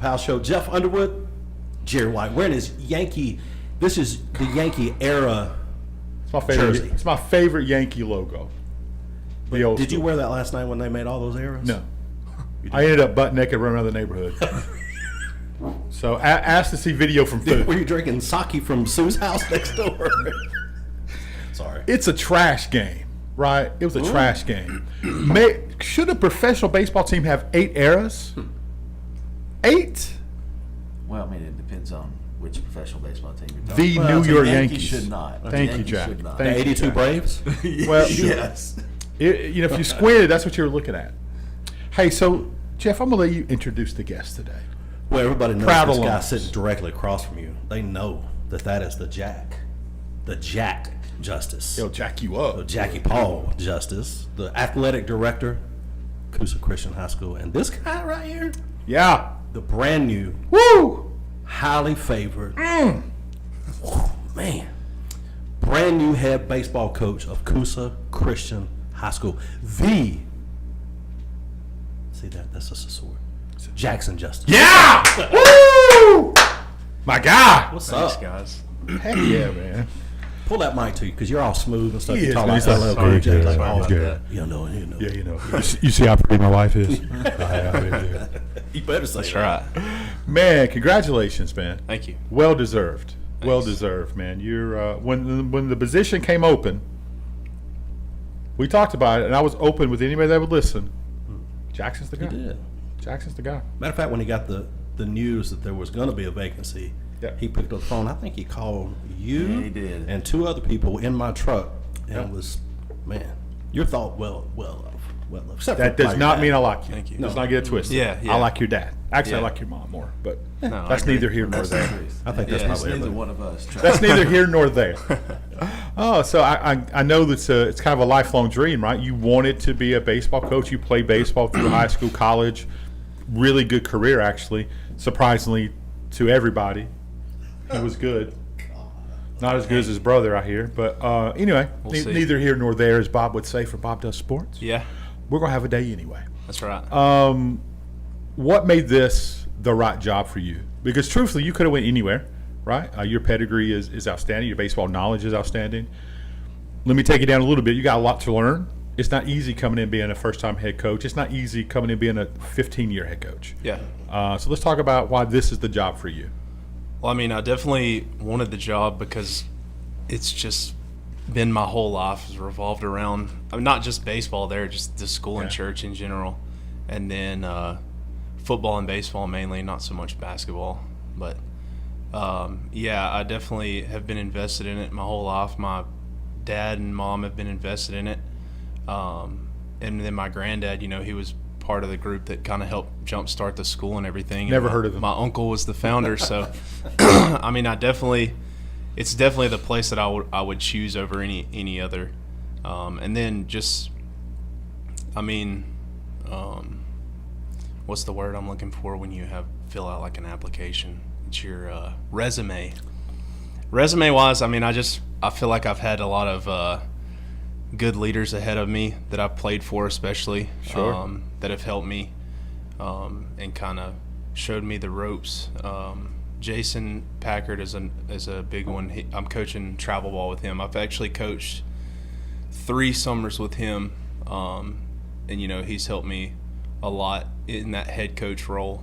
KAPOW Show. Jeff Underwood, Jerry White, wearing his Yankee. This is the Yankee era. It's my favorite. Jersey. It's my favorite Yankee logo. The old Did you school. wear that last night when they made all those eras? No. I ended up butt naked running around the neighborhood. So asked to see video from food. Were you drinking sake from Sue's house next door? Sorry. It's a trash game, right? It was a trash game. Should a professional baseball team have 8 eras? 8? Well, I mean, it depends on which professional baseball team you're talking The about. New York The Yankees should not. Thank The you, Yankees Jack. should not. Thank The 82 Braves? Well, Yes. if you squinted, that's what you were looking at. Hey, so Jeff, I'm gonna let you introduce the guest today. Well, everybody knows Proud this guy alums. sitting directly across from you. They know that is the Jack Justus. Yo, jack you So up. Jackie Paul Justus, the athletic director, Coosa Christian High School. And this guy right here, Yeah. the brand new, Woo! highly favored, man, brand new head baseball coach of Coosa Christian High School. See that's just a sword. Jackson Justus. Yeah! Woo! My guy. What's Thanks, up? guys. Heck yeah, man. Pull that mic to you because you're all smooth and stuff. He You is, talk man. like that little Sorry, cool Jack, sorry like, about oh, that. you know. Yeah, you know. You see how pretty my wife is? You better say That's that. right. Man, congratulations, man. Thank you. Well deserved. Well Thanks. deserved, man. You're when the position came open, we talked about it, and I was open with anybody that would listen. Jackson's the He guy. did. Jackson's the guy. Matter of fact, when he got the news that there was going to be a vacancy, Yeah. he picked up the phone. I think he called you Yeah, he did. and 2 other people in my truck, and Yeah. was, man, your thought well of. Except That for does like not that. mean I like you. Thank you. Let's not get it twisted. Yeah, yeah. I like your dad. Actually, I Yeah. like your mom more, but No, that's I agree. neither here nor That's the there. truth. I think that's Yeah, It's probably neither everybody. one of us. That's neither here nor there. Oh, so I know that's it's kind of a lifelong dream, right? You wanted to be a baseball coach. You played baseball through high school, college. Really good career, actually. Surprisingly to everybody, he was good. Not as good as his brother, I hear. But anyway, We'll see. neither here nor there, as Bob would say, for Bob Does Sports. Yeah, We're going to have a day anyway. that's right. What made this the right job for you? Because truthfully, you could have went anywhere, right? Your pedigree is outstanding. Your baseball knowledge is outstanding. Let me take you down a little bit. You got a lot to learn. It's not easy coming in being a first-time head coach. It's not easy coming in being a 15-year head coach. Yeah. So let's talk about why this is the job for you. Well, I mean, I definitely wanted the job because it's just been my whole life has revolved around, I mean, not just baseball there, just the school and Yeah. church in general. And then football and baseball mainly, not so much basketball. But, yeah, I definitely have been invested in it my whole life. My dad and mom have been invested in it. And then my granddad, he was part of the group that kind of helped jumpstart the school and everything. And Never heard of him. My uncle was the founder, so I mean, it's definitely the place that I would choose over any other. And then just, I mean, what's the word I'm looking for when you fill out like an application? It's your resume. Resume wise, I mean, I feel like I've had a lot of good leaders ahead of me that I've played for, especially Sure. that have helped me and kind of showed me the ropes. Jason Packard is a big one. I'm coaching travel ball with him. I've actually coached 3 summers with him, and he's helped me a lot in that head coach role.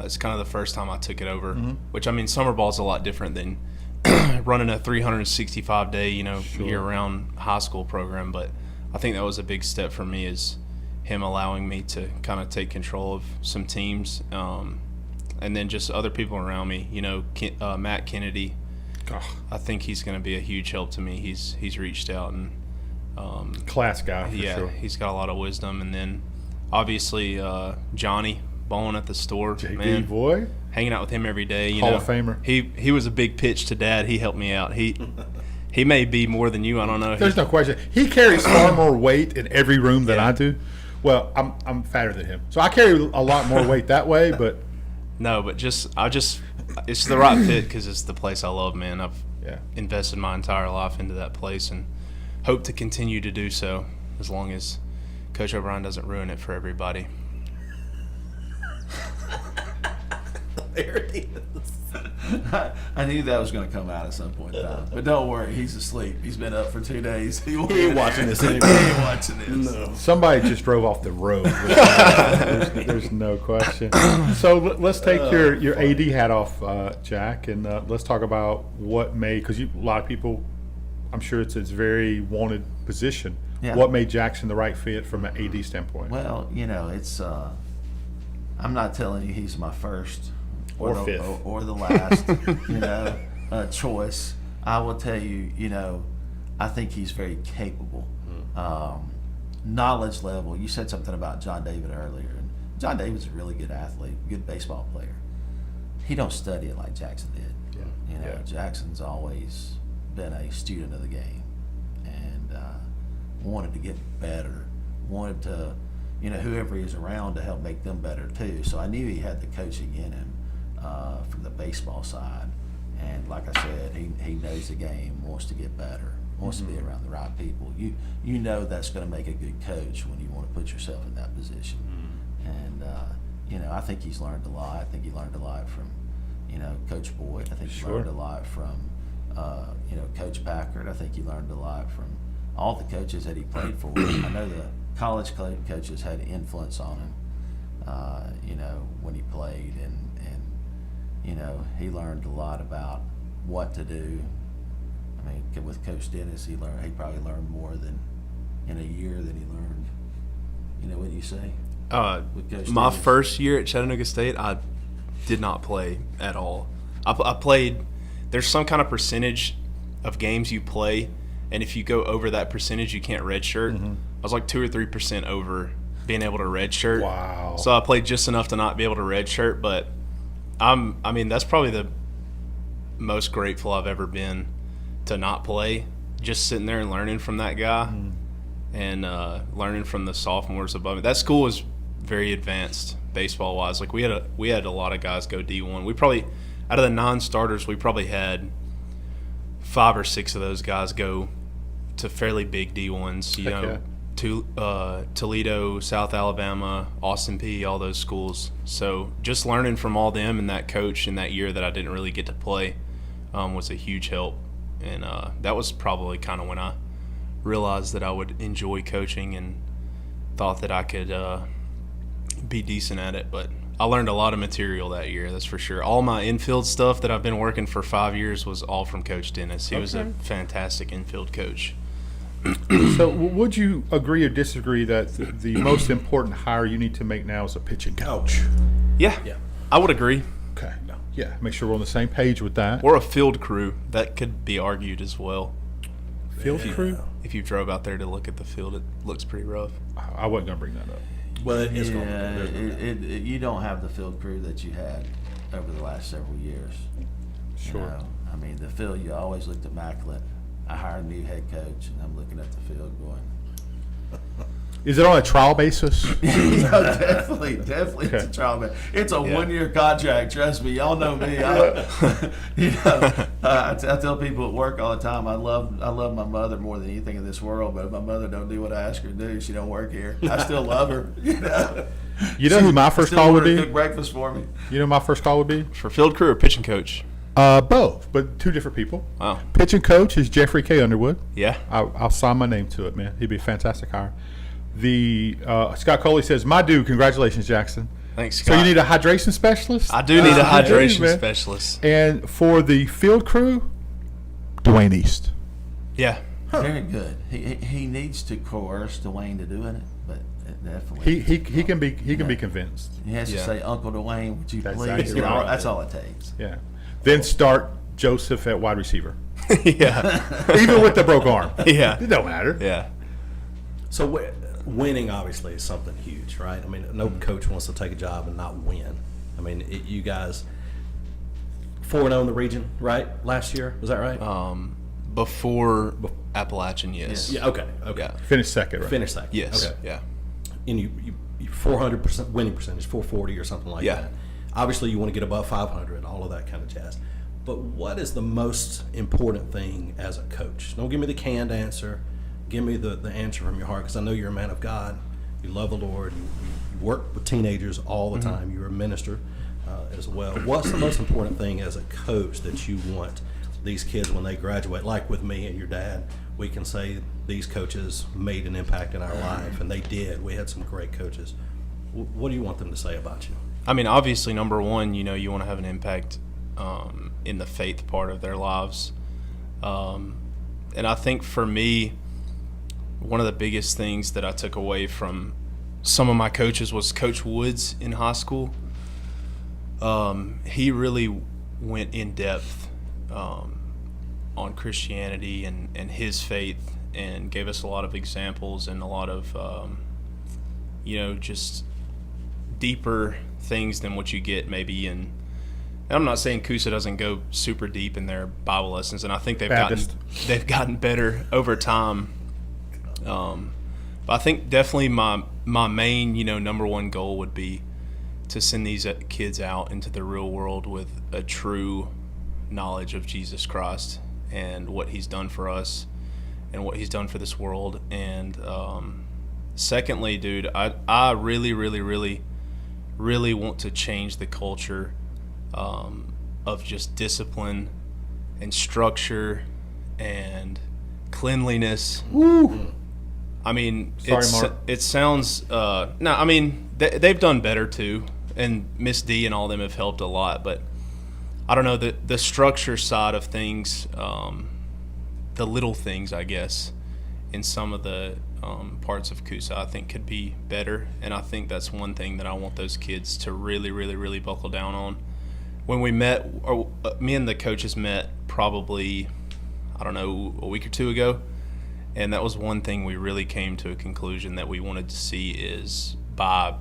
It's kind of the first time I took it over, which, I mean, summer ball is a lot different than running a 365-day, year-round high school program. But I think that was a big step for me, is him allowing me to kind of take control of some teams, and then just other people around me. Matt Kennedy, I think he's going to be a huge help to me. He's reached out, and Class guy, for yeah, sure. he's got a lot of wisdom. And then obviously Johnny Bowen at the store, JB, man, boy. hanging out with him every day. Hall of Famer. He was a big pitch to Dad. He helped me out. He may be more than you. I don't know. There's no question. He carries far more weight in every room than I do. Well, I'm fatter than him, so I carry a lot more weight that way. But No, but it's the right fit because it's the place I love, man. I've yeah, invested my entire life into that place and hope to continue to do so as long as Coach O'Brien doesn't ruin it for everybody. There it is. I knew that was going to come out at some point in time. But don't worry, he's asleep. He's been up for 2 days. He ain't watching this anymore. He ain't watching this. No. Somebody just drove off the road. There's no question. So let's take your AD hat off, Jack, and let's talk about what made, because a lot of people, I'm sure it's very wanted position. Yeah. What made Jackson the right fit from an AD standpoint? Well, it's. I'm not telling you he's my first Or the, fifth. or the last, choice. I will tell you, I think he's very capable. Knowledge level. You said something about John David earlier, and John David's a really good athlete, good baseball player. He don't study it like Jackson did. Yeah. Jackson's always been a student of the game, and wanted to get better, wanted to, whoever he's around to help make them better too. So I knew he had the coaching in him from the baseball side, and like I said, he knows the game, wants to get better, wants to be around the right people. You know that's going to make a good coach when you want to put yourself in that position. And I think he's learned a lot. I think he learned a lot from Coach Boyd. I think he learned a lot from Coach Packard. I think he learned a lot from all the coaches that he played for. I know the college coaches had influence on him, when he played, and he learned a lot about what to do. I mean, with Coach Dennis, he probably learned more than in a year than he learned. What you say? With Coach My Dennis? first year at Chattanooga State, I did not play at all. I played. There's some kind of percentage of games you play, and if you go over that percentage, you can't redshirt. I was like 2 or 3% over being able to redshirt. Wow. So I played just enough to not be able to redshirt, but that's probably the most grateful I've ever been to not play. Just sitting there and learning from that guy, and learning from the sophomores above me. That school was very advanced baseball wise. Like we had a lot of guys go D1. We probably, out of the non-starters, we probably had 5 or 6 of those guys go to fairly big D1s. Toledo, South Alabama, Austin P, all those schools. So just learning from all them and that coach in that year that I didn't really get to play was a huge help. And that was probably kind of when I realized that I would enjoy coaching and thought that I could be decent at it. But I learned a lot of material that year, that's for sure. All my infield stuff that I've been working for 5 years was all from Coach Dennis. He was a fantastic infield coach. So would you agree or disagree that the most important hire you need to make now is a pitching coach? Yeah, I would agree. Okay. Yeah, make sure we're on the same page with that. Or a field crew. That could be argued as well. Field crew? If you drove out there to look at the field, it looks pretty rough. I wasn't going to bring that up. Well, it is going to. You don't have the field crew that you had over the last several years. Sure. I mean, the field, you always looked immaculate. I hired a new head coach, and I'm looking at the field going, Is it on a trial basis? definitely, it's Okay. a trial. Man. It's a 1-year contract. Trust me, y'all know me. I tell people at work all the time. I love my mother more than anything in this world. But if my mother don't do what I ask her to do, she don't work here. I still love her. You know who my first call would Cook be? breakfast for me. You know who my first call would be? For field crew or pitching coach? Both, but 2 different people. Wow. Pitching coach is Jeffrey K. Underwood. Yeah. I'll sign my name to it, man. He'd be a fantastic hire. The Scott Coley says, "My dude, congratulations, Jackson." Thanks, So Scott. you need a hydration specialist? I do need a You do, hydration man. specialist. And for the field crew, Dwayne East. Yeah. Very good. He needs to coerce Dwayne to doing it, but definitely He can be convinced. he has to Yeah. say, "Uncle Dwayne, would you That's please?" exactly right. That's all it takes. Yeah. Then start Joseph at wide receiver, Yeah. even with the broke arm. Yeah. It don't matter. Yeah. So winning obviously is something huge, right? I mean, no coach wants to take a job and not win. I mean, you guys 4-0 in the region, right? Last year, was that right? Before Appalachian, yes. Yeah. Okay. Yeah. Finish second, right? Finish second. Yes. Okay. Yeah. And you 400% winning percentage, 440 or something like Yeah. that. Obviously, you want to get above 500, all of that kind of jazz. But what is the most important thing as a coach? Don't give me the canned answer. Give me the answer from your heart, because I know you're a man of God. You love the Lord. You work with teenagers all the time. You're a minister. as well. What's the most important thing as a coach that you want these kids when they graduate? Like with me and your dad, we can say these coaches made an impact in our life, and they did. We had some great coaches. What do you want them to say about you? I mean, obviously, number one, you want to have an impact in the faith part of their lives. And I think for me, one of the biggest things that I took away from some of my coaches was Coach Woods in high school. He really went in depth on Christianity and his faith, and gave us a lot of examples and a lot of, just deeper things than what you get maybe in. And I'm not saying Coosa doesn't go super deep in their Bible lessons, and I think they've gotten better over time. But I think definitely my main, number one goal would be to send these kids out into the real world with a true knowledge of Jesus Christ and what He's done for us and what He's done for this world. And secondly, dude, I really, really, really, really want to change the culture of just discipline and structure and cleanliness. Woo. I mean, Sorry, Mark. It sounds no. I mean, they've done better too, and Miss D and all them have helped a lot. But I don't know, the structure side of things, the little things, I guess, in some of the parts of Coosa, I think could be better. And I think that's one thing that I want those kids to really, really, really buckle down on. When we met, or me and the coaches met probably, I don't know, a week or two ago. And that was one thing we really came to a conclusion that we wanted to see is by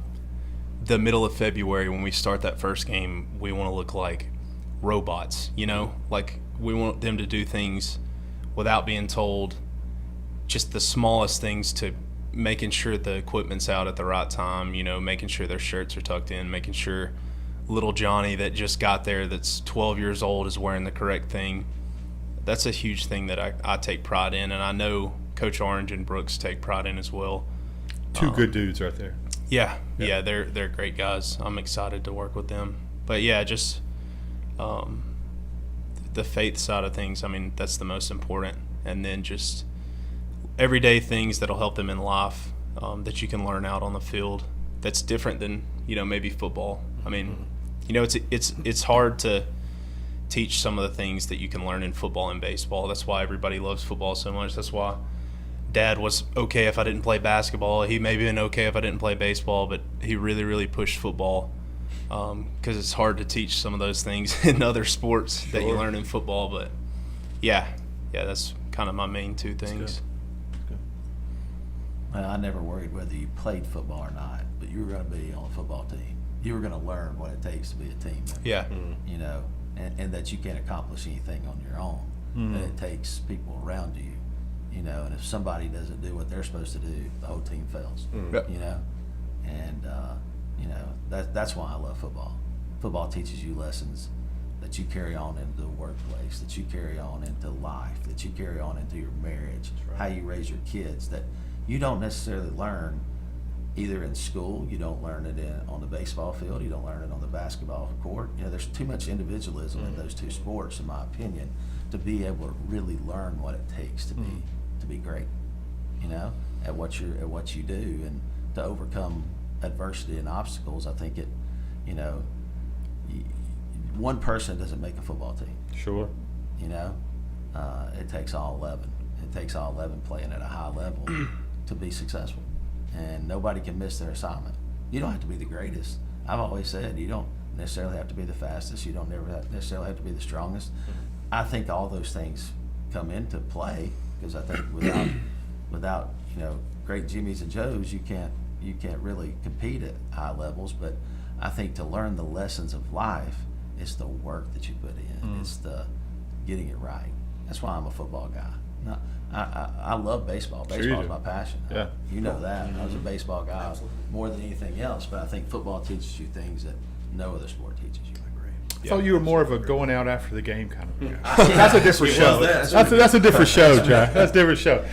the middle of February when we start that first game, we want to look like robots, Like we want them to do things without being told, just the smallest things, to making sure the equipment's out at the right time, making sure their shirts are tucked in, making sure little Johnny that just got there that's 12 years old is wearing the correct thing. That's a huge thing that I take pride in, and I know Coach Orange and Brooks take pride in as well. Two good dudes right there. Yeah, they're great guys. I'm excited to work with them. But yeah, just the faith side of things, I mean, that's the most important. And then just everyday things that'll help them in life, that you can learn out on the field that's different than, maybe football. I mean, it's hard to teach some of the things that you can learn in football and baseball. That's why everybody loves football so much. That's why Dad was okay if I didn't play basketball. He may have been okay if I didn't play baseball, but he really, really pushed football because it's hard to teach some of those things in other sports that you learn in football. But yeah, that's kind of my main two things. Well, I never worried whether you played football or not, but you were going to be on a football team. You were going to learn what it takes to be a team member. Yeah. And that you can't accomplish anything on your own. That it takes people around you, and if somebody doesn't do what they're supposed to do, the whole team fails. Yep. And that's why I love football. Football teaches you lessons that you carry on into the workplace, that you carry on into life, that you carry on into your marriage, how you raise your kids, that you don't necessarily learn either in school. You don't learn it on the baseball field. You don't learn it on the basketball court. There's too much individualism in those two sports, in my opinion, to be able to really learn what it takes to be great. At what you do, and to overcome adversity and obstacles. I think one person doesn't make a football team. Sure. It takes all 11. It takes all 11 playing at a high level to be successful. And nobody can miss their assignment. You don't have to be the greatest. I've always said you don't necessarily have to be the fastest. You don't necessarily have to be the strongest. I think all those things come into play, because I think without great Jimmys and Joes, you can't really compete at high levels. But I think to learn the lessons of life, it's the work that you put in. It's the getting it right. That's why I'm a football guy. I love baseball. Baseball is my passion. Yeah. You know that. I was a baseball guy more than anything else, but I think football teaches you things that no other sport teaches you. I thought you were more of a going out after the game kind of guy. That's a different show. That's a different show, Jack. That's a different show.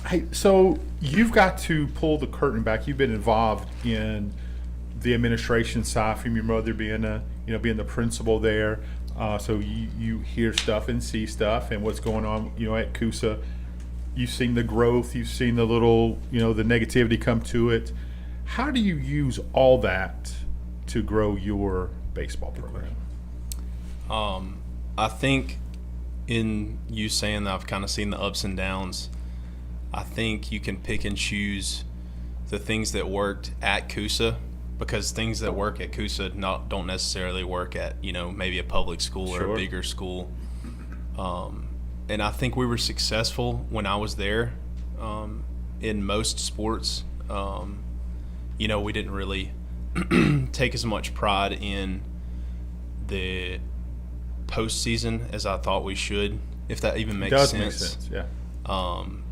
Hey, so you've got to pull the curtain back. You've been involved in the administration side from your mother being being the principal there. So you hear stuff and see stuff and what's going on, at Coosa. You've seen the growth, you've seen the little, the negativity come to it. How do you use all that to grow your baseball program? I think in you saying that I've kind of seen the ups and downs, I think you can pick and choose the things that worked at Coosa, because things that work at Coosa don't necessarily work at, maybe a public school or a bigger school. And I think we were successful when I was there in most sports. We didn't really take as much pride in the postseason as I thought we should, if that even makes sense. It does make sense, yeah.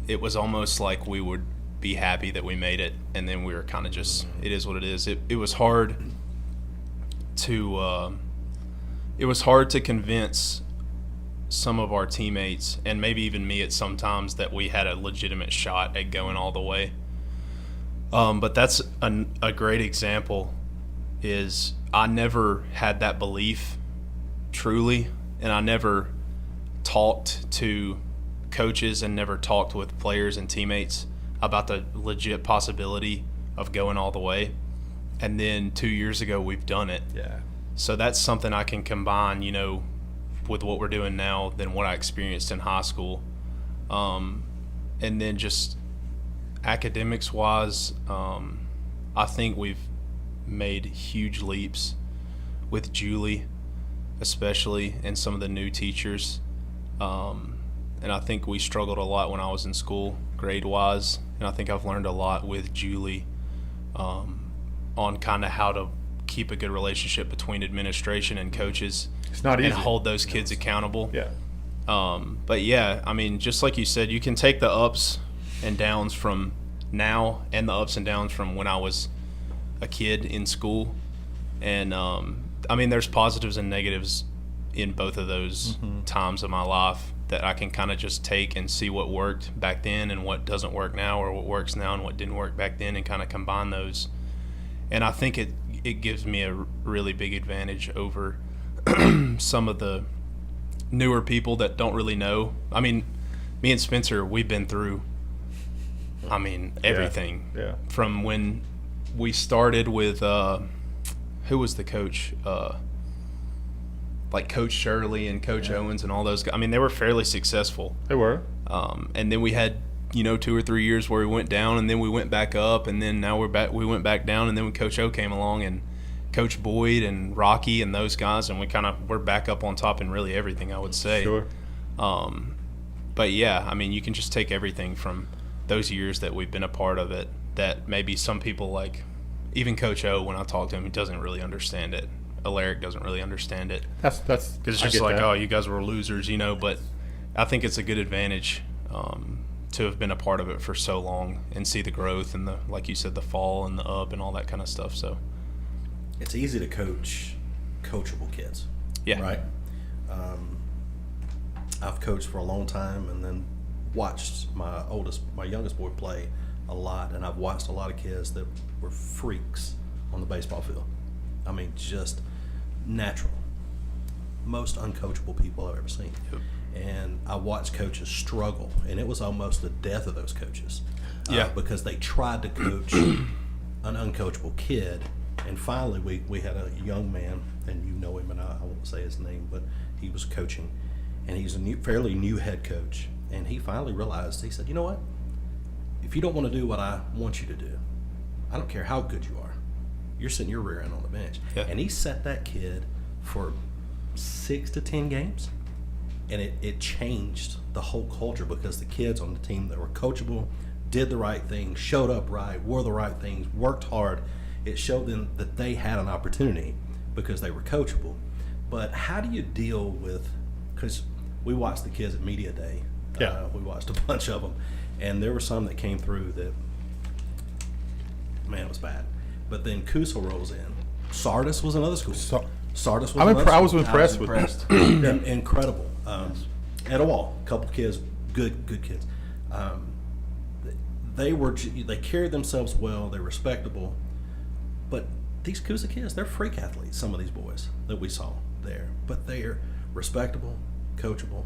It was almost like we would be happy that we made it, and then we were kind of just, it is what it is. It was hard to convince some of our teammates, and maybe even me at some times, that we had a legitimate shot at going all the way. But that's a great example. Is I never had that belief truly, and I never talked to coaches and never talked with players and teammates about the legit possibility of going all the way. And then 2 years ago, we've done it. Yeah. So that's something I can combine, with what we're doing now than what I experienced in high school. And then just academics-wise, I think we've made huge leaps with Julie, especially, and some of the new teachers. And I think we struggled a lot when I was in school, grade-wise, and I think I've learned a lot with Julie on kind of how to keep a good relationship between administration and coaches. It's not easy. And hold those kids accountable. Yeah. But yeah, I mean, just like you said, you can take the ups and downs from now and the ups and downs from when I was a kid in school. And I mean, there's positives and negatives in both of those times of my life that I can kind of just take and see what worked back then and what doesn't work now, or what works now and what didn't work back then, and kind of combine those. And I think it gives me a really big advantage over some of the newer people that don't really know. I mean, me and Spencer, we've been through, everything. Yeah. From when we started with, who was the coach? Like Coach Shirley and Coach Owens and all those guys. I mean, they were fairly successful. They were. And then we had, 2 or 3 years where we went down, and then we went back up, and then now we're back. We went back down, and then when Coach O came along, and Coach Boyd and Rocky and those guys, and we're back up on top in really everything, I would say. Sure. But yeah, I mean, you can just take everything from those years that we've been a part of it, that maybe some people, like even Coach O, when I talk to him, he doesn't really understand it. Alaric doesn't really understand it. That's because it's just like, oh, you guys were losers, But I think it's a good advantage to have been a part of it for so long and see the growth and the, like you said, the fall and the up and all that kind of stuff. So it's easy to coach coachable kids. Yeah. Right. I've coached for a long time, and then watched my youngest boy play a lot, and I've watched a lot of kids that were freaks on the baseball field. I mean, just natural. Most uncoachable people I've ever seen. Yep. And I watched coaches struggle, and it was almost the death of those coaches. Yeah. Because they tried to coach an uncoachable kid, and finally we had a young man, and you know him, and I won't say his name, but he was coaching, and he's a fairly new head coach, and he finally realized, he said, you know what? If you don't want to do what I want you to do, I don't care how good you are. You're sitting your rear end on the bench. Yeah. And he set that kid for 6 to 10 games, and it changed the whole culture, because the kids on the team that were coachable did the right thing, showed up right, wore the right things, worked hard. It showed them that they had an opportunity because they were coachable. But how do you deal with, because we watched the kids at Media Day. Yeah. We watched a bunch of them, and there were some that came through that, man, it was bad. But then Coosa rolls in. Sardis was another school. Sardis was another school. I was impressed with Incredible. At all. A couple kids, good kids. They carried themselves well. They're respectable. But these Coosa kids, they're freak athletes, some of these boys that we saw there. But they're respectable, coachable.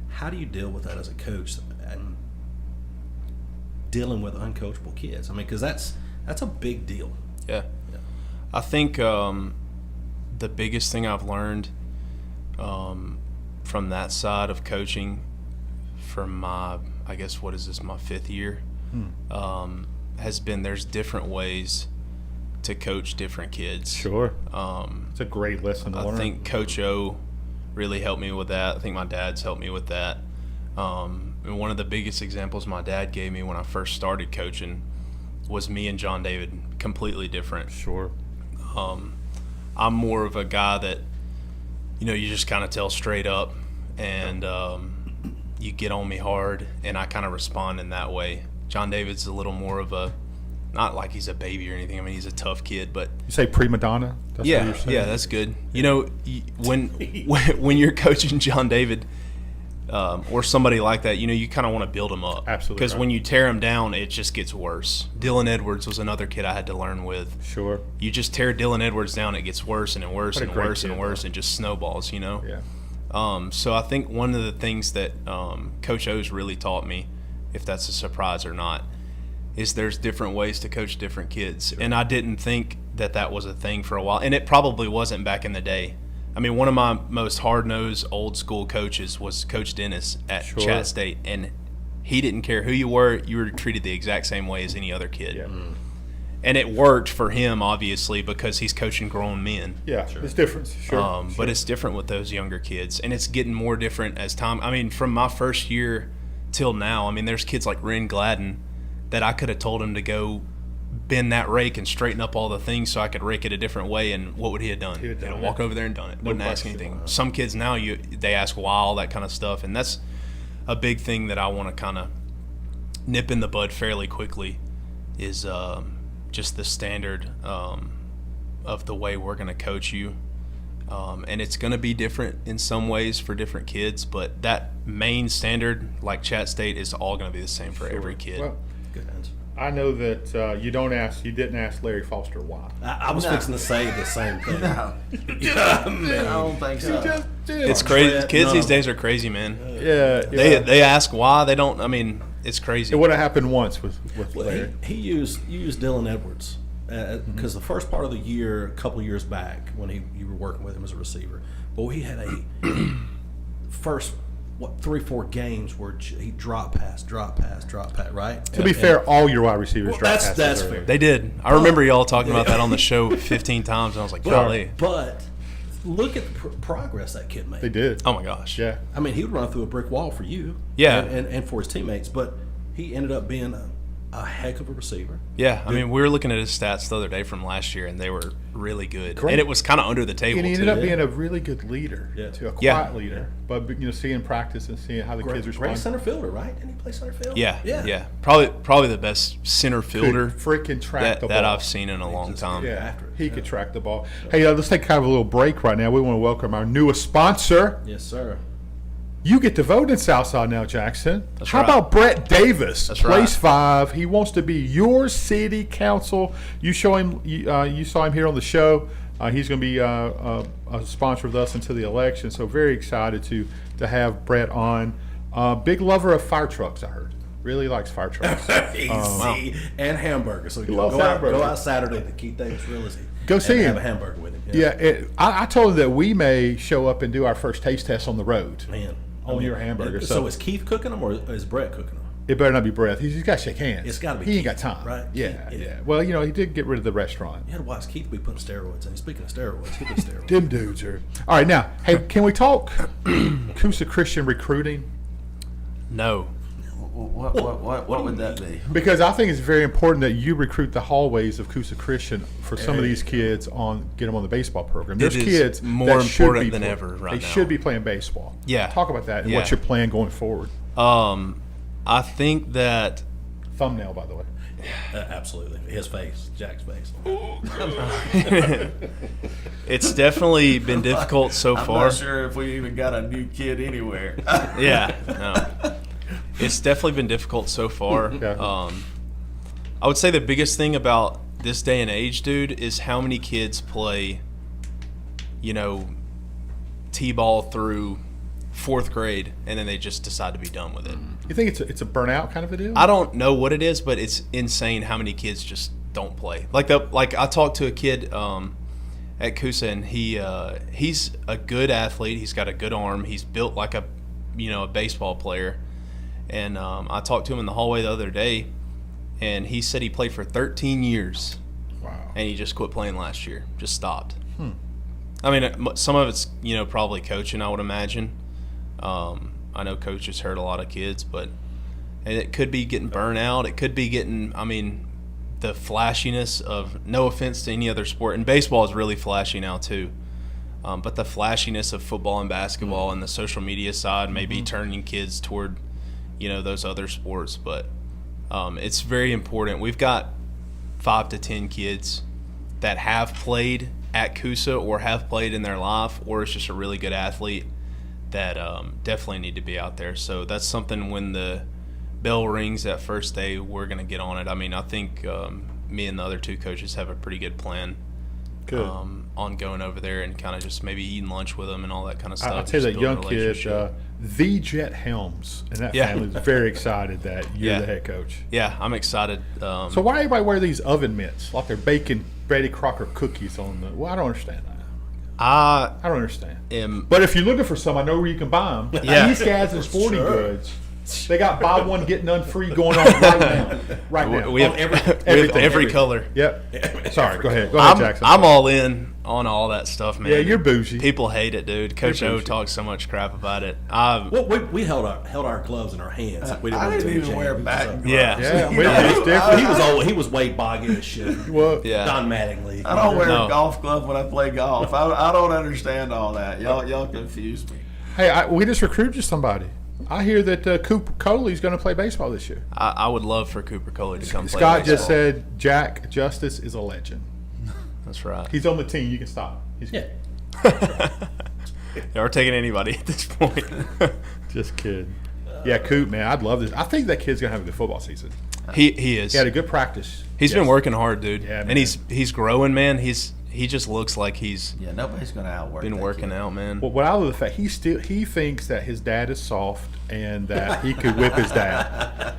How do you deal with that as a coach and dealing with uncoachable kids? I mean, because that's a big deal. Yeah. I think the biggest thing I've learned from that side of coaching for my, I guess, what is this, my 5th year, has been there's different ways to coach different kids. Sure. It's a great lesson to learn. I think Coach O really helped me with that. I think my dad's helped me with that. And one of the biggest examples my dad gave me when I first started coaching was me and John David, completely different. Sure. I'm more of a guy that, you just kind of tell straight up, and you get on me hard, and I kind of respond in that way. John David's a little more of a, not like he's a baby or anything. I mean, he's a tough kid, but You say prima donna? That's what you're saying? yeah, that's good. When you're coaching John David or somebody like that, you kind of want to build him up. Absolutely Because right. when you tear him down, it just gets worse. Dylan Edwards was another kid I had to learn with. Sure. You just tear Dylan Edwards down, it gets worse and worse What a and great worse and kid, worse though. and just snowballs, Yeah. So I think one of the things that Coach O's really taught me, if that's a surprise or not, is there's different ways to coach different kids. And I didn't think that was a thing for a while. And it probably wasn't back in the day. I mean, one of my most hard-nosed old-school coaches was Coach Dennis at Sure. Chat State. And he didn't care who you were treated the exact same way as any other kid. Yeah. And it worked for him, obviously, because he's coaching grown men. Yeah. It's different. Sure. But it's different with those younger kids, and it's getting more different as time. I mean, from my first year till now, I mean, there's kids like Ren Gladden that I could have told him to go bend that rake and straighten up all the things so I could rake it a different way, and what would he have done? He'd have done Walk it. over there and done it. Wouldn't ask question. anything. Some kids now, they ask why, all that kind of stuff, and that's a big thing that I want to kind of nip in the bud fairly quickly is just the standard of the way we're going to coach you. And it's going to be different in some ways for different kids, but that main standard, like Chat State, is all going to be the same for every kid. Well, Good answer. I know that you didn't ask Larry Foster why. I was fixing to say the same thing. No, Yeah, I man. don't think so. It's crazy. Brett, Kids no. these days are crazy, man. Yeah. They ask why. They don't. I mean, it's crazy. It would have happened once with Well, Larry. he used Dylan Edwards because the first part of the year, a couple years back, when you were working with him as a receiver, boy, he had a first 3-4 games where he drop pass, right? To be fair, all your wide receivers Well, drop that's passes early. fair. They did. I remember y'all talking about that on the show 15 times, and I was like, golly. But look at the progress that kid made. They did. Oh my gosh. Yeah. I mean, he would run through a brick wall for you, Yeah. and for his teammates. But he ended up being a heck of a receiver. Yeah, I mean, we were looking at his stats the other day from last year, and they were really good. Great. And it was kind of under the table, And he too. ended up being a really good leader, Yeah. too, a quiet Yeah. leader. But seeing practice and seeing how the kids Great respond. center fielder, right? Didn't he play center field? Yeah. Probably the best center fielder Could freaking track the that ball. I've seen in a long time. Yeah, after it. he could track the ball. Hey, let's take kind of a little break right now. We want to welcome our newest sponsor. Yes, sir. You get to vote in Southside now, Jackson. That's How right. about Brett Davis, That's place right. 5? He wants to be your city council. You saw him here on the show. He's going to be a sponsor with us until the election. So very excited to have Brett on. Big lover of fire trucks, I heard. Really likes fire trucks. Easy. And hamburgers. So loves go hamburgers. out Saturday to Keith Davis Realty. Go see and him. Have a hamburger with him. Yeah, I told him that we may show up and do our first taste test on the road. Man. On your hamburger. So is Keith cooking them or is Brett cooking them? It better not be Brett. He's got to shake hands. It's gotta be He ain't Keith, got time. right? Yeah, Keith, yeah. yeah. Well, he did get rid of the restaurant. You had to watch Keith be putting steroids in. Speaking of steroids, he put steroids. Them dudes are. All right, now, hey, can we talk Coosa Christian recruiting? No. What would that be? Because I think it's very important that you recruit the hallways of Coosa Christian for some of these kids get them on the baseball program. There's is kids more that should important be than play- ever right They now. should be playing baseball. Yeah. Talk about that and Yeah. what's your plan going forward. I think that Thumbnail, by the way. Absolutely. His face, Jack's face. it's definitely been difficult so I'm far. not sure if we even got a new kid anywhere. Yeah, no. It's definitely been difficult so far. Yeah. I would say the biggest thing about this day and age, dude, is how many kids play, T-ball through 4th grade, and then they just decide to be done with it. You think it's a burnout kind of a deal? I don't know what it is, but it's insane how many kids just don't play. Like I talked to a kid at KUSA, and he's a good athlete. He's got a good arm. He's built like a baseball player. And I talked to him in the hallway the other day, and he said he played for 13 years. Wow. And he just quit playing last year. Just stopped. I mean, some of it's probably coaching, I would imagine. I know coaches hurt a lot of kids, but it could be getting burnt out. It could be getting, the flashiness of, no offense to any other sport, and baseball is really flashy now too, but the flashiness of football and basketball and the social media side may be turning kids toward, those other sports. But it's very important. We've got 5 to 10 kids that have played at KUSA or have played in their life, or it's just a really good athlete that definitely need to be out there. So that's something, when the bell rings that first day, we're going to get on it. I think me and the other 2 coaches have a pretty good plan. Good. On going over there and kind of just maybe eating lunch with them and all that kind of stuff. I'll tell you Just that build a young kid, relationship. the Jet Helms, and that Yeah. family is very excited that you're Yeah. the head coach. Yeah, I'm excited. So why everybody wear these oven mitts like they're baking Brady Crocker cookies on the? Well, I don't understand that. I I don't understand. am. But if you're looking for some, I know where you can buy them. Yeah. These guys in Sporting Goods, they got buy one get none free going on right now. Right now. We have On everything. everything. Every color. Yep. Sorry. Go ahead. Go ahead, Jackson. I'm all in on all that stuff, man. Yeah, you're bougie. People hate it, dude. Coach You're O bougie. talks so much crap about it. Well, we held our gloves in our hands. We didn't I want to didn't even wear back gloves. Yeah. Yeah, You well, know, it's different. He was old. He was Wade Boggy as shit. Well, Yeah. Don Mattingly. I don't wear No. a golf glove when I play golf. I don't understand all that. Y'all confuse me. hey, we just recruited somebody. I hear that Cooper Coley's going to play baseball this year. I would love for Cooper Coley to come play Scott just baseball. said Justus is a legend. That's right. He's on the team. You can stop. He's Yeah. Yeah, we're taking anybody at this point. just kidding. Yeah, Coop, man, I'd love this. I think that kid's going to have a good football season. He is. He had a good practice. He's Yes. been working hard, dude. Yeah, man. and he's growing, man. He just looks like he's Yeah, nobody's going to outwork been that working kid. out, man. Well, what I love the fact he thinks that his dad is soft and that he could whip his dad.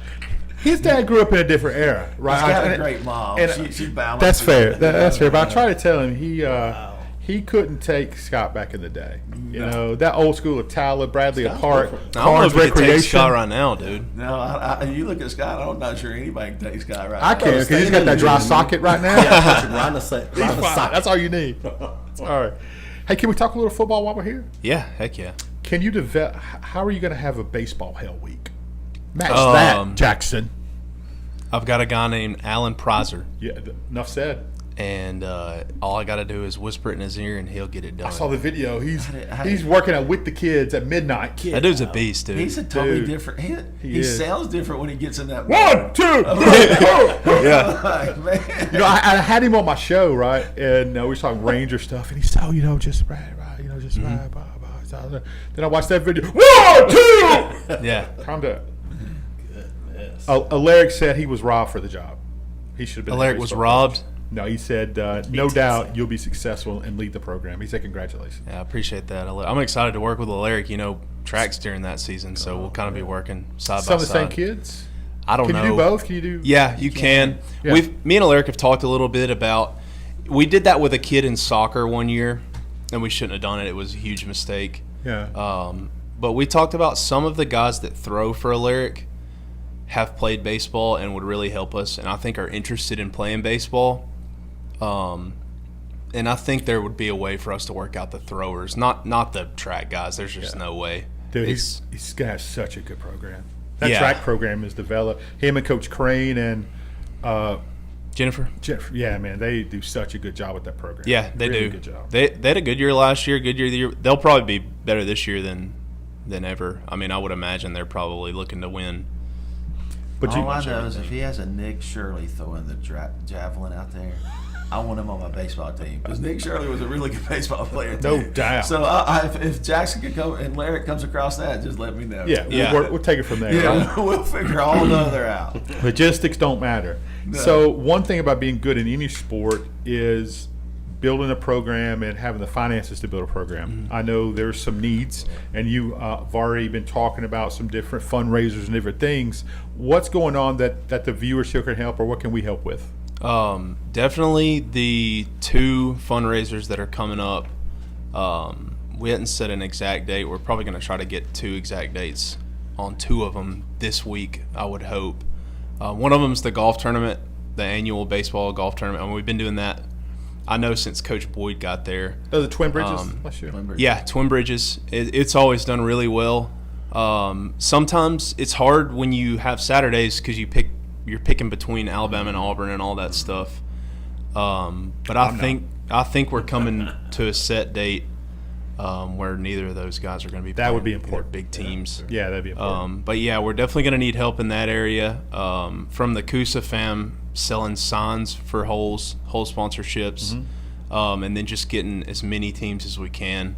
His dad grew up in a different era, right? He's got a And- great mom. and- She balances. That's fair. That's fair. But I try to tell him he couldn't take Scott back in the day. You know, that old school of Tyler, Bradley apart, I don't know Carnes if we could take Recreation. Scott right now, dude. No, you look at Scott. I'm not sure anybody can take Scott right I now. can because he's got that dry socket right now. Yeah, touch him right in the He's right in the fine. socket. That's all you need. All right. Hey, can we talk a little football while we're here? Yeah, heck yeah. Can you develop? How are you going to have a baseball hell week? Match Um, that, Jackson. I've got a guy named Alan Prizer, Yeah, enough said. and all I got to do is whisper it in his ear, and he'll get it done. I saw the video. How He's did- working out with the kids at midnight. That dude's a beast, dude. He's a totally Dude. different. He is. sounds different when he gets in that. 1, 2, 3, 4. yeah. Like, man. You know, I had him on my show, right? And we were talking Ranger stuff, and he's so, just right, just right, blah, blah. So then I watched that video. 1, 2. Yeah. Calm down. Alaric said he was robbed for the job. He should have been. Alaric was robbed. No, he said, no doubt you'll be successful and lead the program. He said, congratulations. Yeah, I appreciate that. I'm excited to work with Alaric. Track's during that season, so we'll kind of be working side Some by of the same side. kids? I don't Can know. you do both? Can you do? Yeah, you can. Yeah. Me and Alaric have talked a little bit about. We did that with a kid in soccer one year, and we shouldn't have done it. It was a huge mistake. Yeah. But we talked about some of the guys that throw for Alaric have played baseball and would really help us, and I think are interested in playing baseball. And I think there would be a way for us to work out the throwers, not the track guys. There's just no way. Dude, It's- he's going to have such a good program. That Yeah. track program is developed. Him and Coach Crane and Jennifer. Jeff. Yeah, man, they do such a good job with that program. Yeah, they Really do. Good job. They had a good year last year, good year the year. They'll probably be better this year than ever. I mean, I would imagine they're probably looking to win. But All I know is if he has a Nick Shirley throwing the javelin out there, I want him on my baseball team because Nick Shirley was a really good baseball player too. No doubt. So if Jackson can come and Larry comes across that, just let me know. Yeah, we'll take it from there. Yeah, Right? we'll figure all the other out. Logistics don't matter. No. So one thing about being good in any sport is building a program and having the finances to build a program. I know there's some needs, and you have already been talking about some different fundraisers and different things. What's going on that the viewers here can help, or what can we help with? Definitely the 2 fundraisers that are coming up. We hadn't set an exact date. We're probably going to try to get 2 exact dates on 2 of them this week, I would hope. One of them is the golf tournament, the annual baseball golf tournament. I mean, we've been doing that, I know, since Coach Boyd got there. Oh, the Twin Bridges last year. Yeah, Twin Bridges. It's always done really well. Sometimes it's hard when you have Saturdays because you're picking between Alabama and Auburn and all that stuff. But I think we're coming to a set date where neither of those guys are going to be. That would be playing important. Big teams. Yeah, that'd be important. But yeah, we're definitely going to need help in that area. From the Coosa fam selling signs for hole sponsorships, and then just getting as many teams as we can,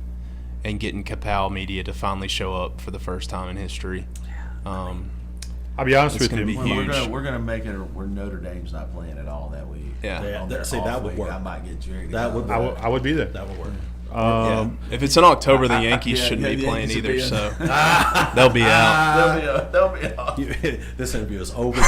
and getting KAPOW media to finally show up for the first time in history. I'll be honest it's with gonna you. be huge. We're gonna make it where Notre Dame's not playing at all that week. Yeah. On their See, off that would week, work. I might get Jerry. To That go. would I would be there. That would work. Yeah. If it's in October, the Yankees Yeah, shouldn't yeah, be the playing Yankees either, will be so they'll be out. They'll be out. This interview is over.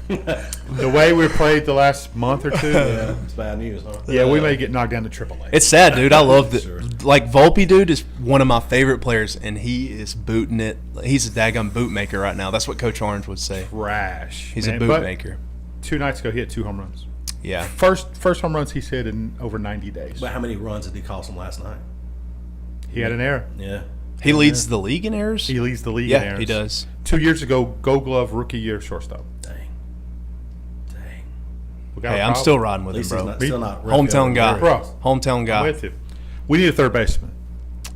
The way we played the last month or two, Yeah, it's bad news, huh? yeah, we may get knocked down to AAA. It's sad, dude. I love it. Sure. Like, Volpe, dude, is one of my favorite players, and he is booting it. He's a daggum bootmaker right now. That's what Coach Orange would say. Trash. He's man. a But bootmaker. 2 nights ago, he hit 2 home runs. Yeah. First home runs he's hit in over 90 days. But how many runs did he cost him last night? He had an error. Yeah. He leads the league in errors? He leads the league in Yeah, errors. he does. 2 years ago, Gold Glove rookie year shortstop. Dang. We got Hey, a I'm problem. still riding At with him, least he's bro. not, still not Hometown guy. Bro. Hometown I'm guy. with you. We need a third baseman.